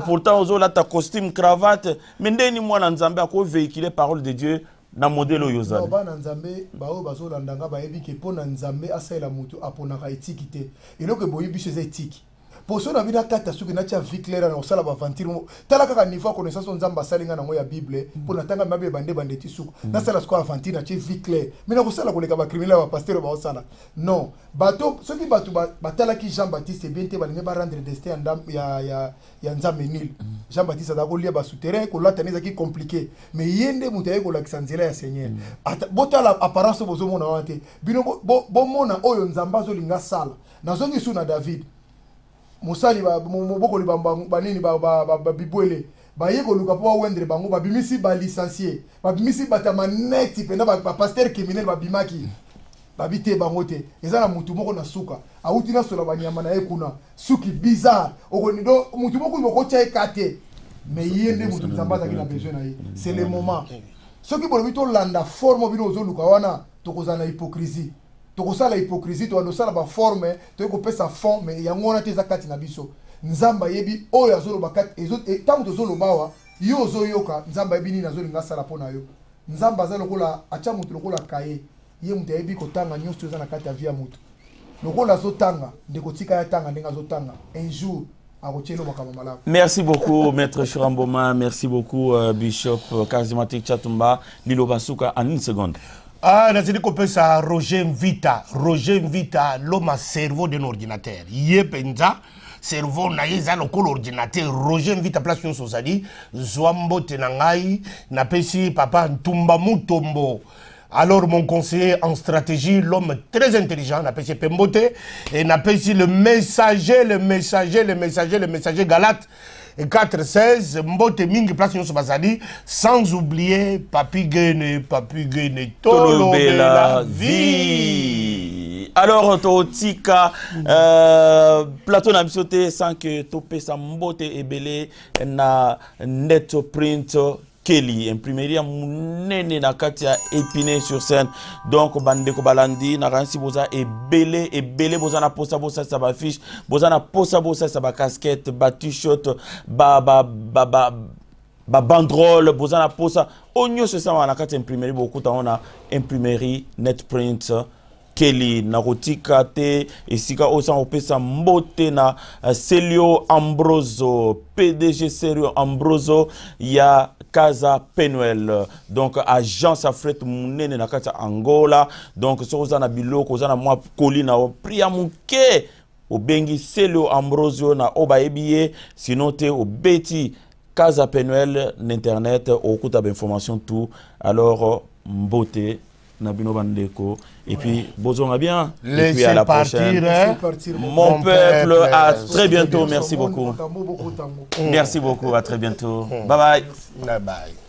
pourtant ozo la ta costume cravate mais ndeni mwana nzambe ako véhiculer parole de Dieu na modelo yozali ba na nzambe ba o bazo landanga ba yebi ke pona nzambe asala mutu apona ka etiki te eloko boyi biso za etiki poso na bina kata suki na tia vie claire na osala ba ventire tala kaka niveau connaissance nzamba salinga na ngo ya bible pona tanga mabe bande ti suku na sala sko ventire na tia vie claire mais na ko sala koleka ba criminel ba pasteur ba osala non bato soki bato batala ki Jean Baptiste bien te ba ne ba rendre destin ndam ya nzambe nil Jean Baptiste da ko lia ba souterrain ko lataniza ki compliqué mais yende mutaye ko lakisa nzela ya Seigneur botala apparence bozo mona wate bino bo mona oyo nzamba zo linga sala nazongi su na David musali moboko libamba banini ba bibwele ba yeko luka po wendre bango ba bimisi ba licencié ba bimisi batama net pena ba pasteur criminel ba bimaki ba bité bango te ezala mutu moko na suka auti na sola banyama na ekuna suki bizarre okonido mutu moko boko tia ekate mais yende mutu nzambaza ki na besoin na ye c'est le moment soki bolo bito landa forme bino zo luka wana tokozana hypocrisie tokosala hypocrisie to andosala ba forme to ko pesa fond mais yango na teza kati na biso nzamba yebi oyo azolo bakati ezo tango tozolo bawa yo zo yoka nzamba yebi ni nazolo ngasala pona yo nzamba azalo kola acha mutu lokola kaye ye mutu yebi kotanga nyonso za na kati ya via mutu lokola zo tanga ndeko tika ya tanga ndenga zo tanga un jour. Merci beaucoup, Maître Chouramboma. Merci beaucoup, Bishop Charismatique Tchatumba. Lilo Basuka, en une seconde. Nazidi kopesa Roger Mvita, l'homme à cerveau d'un ordinateur. Yepenza, cerveau na yeza lokolo ordinateur. Roger Mvita place yon sosali, Zwambo tenangai, napesi papa Ntumba Mutombo. Alors mon conseiller en stratégie, l'homme très intelligent, napesi Pembote, et napesi le messager Galate. 4-16, Mbote Mingi place yon sobazali, sans oublier Papi Gene, Tolo Bella Vie. Alors, Totika, plateau n'a bisoté sans que Topé sa Mbote et Belé na Neto Print Kelly, imprimerie munene na katia Épinay sur scène. Donc bandeko balandi na ransi boza et belé boza na posa bosa sa ba fiche, boza na posa bosa sa ba casquette, ba t-shirt, ba banderole, boza na posa. Onyo se sa na katia imprimerie beaucoup ta on a imprimerie Netprint Kelly narotika te esika osa opesa mbote na Celio Ambroso PDG Celio Ambroso ya Casa Penuel, donc agence Afret munene na kata Angola. Donc so ozana biloko ozana mwa kolina o priya muke o bengi Celio Ambrosio na oba ebiye sinon te o beti Casa Penuel, Internet, au coup d'information tout. Alors, beauté, Nabino Bandeko. Et puis, Bozon a bien. Et puis à la prochaine. Mon peuple, à très bientôt. Merci beaucoup. Merci beaucoup. À très bientôt. Bye bye. Bye bye.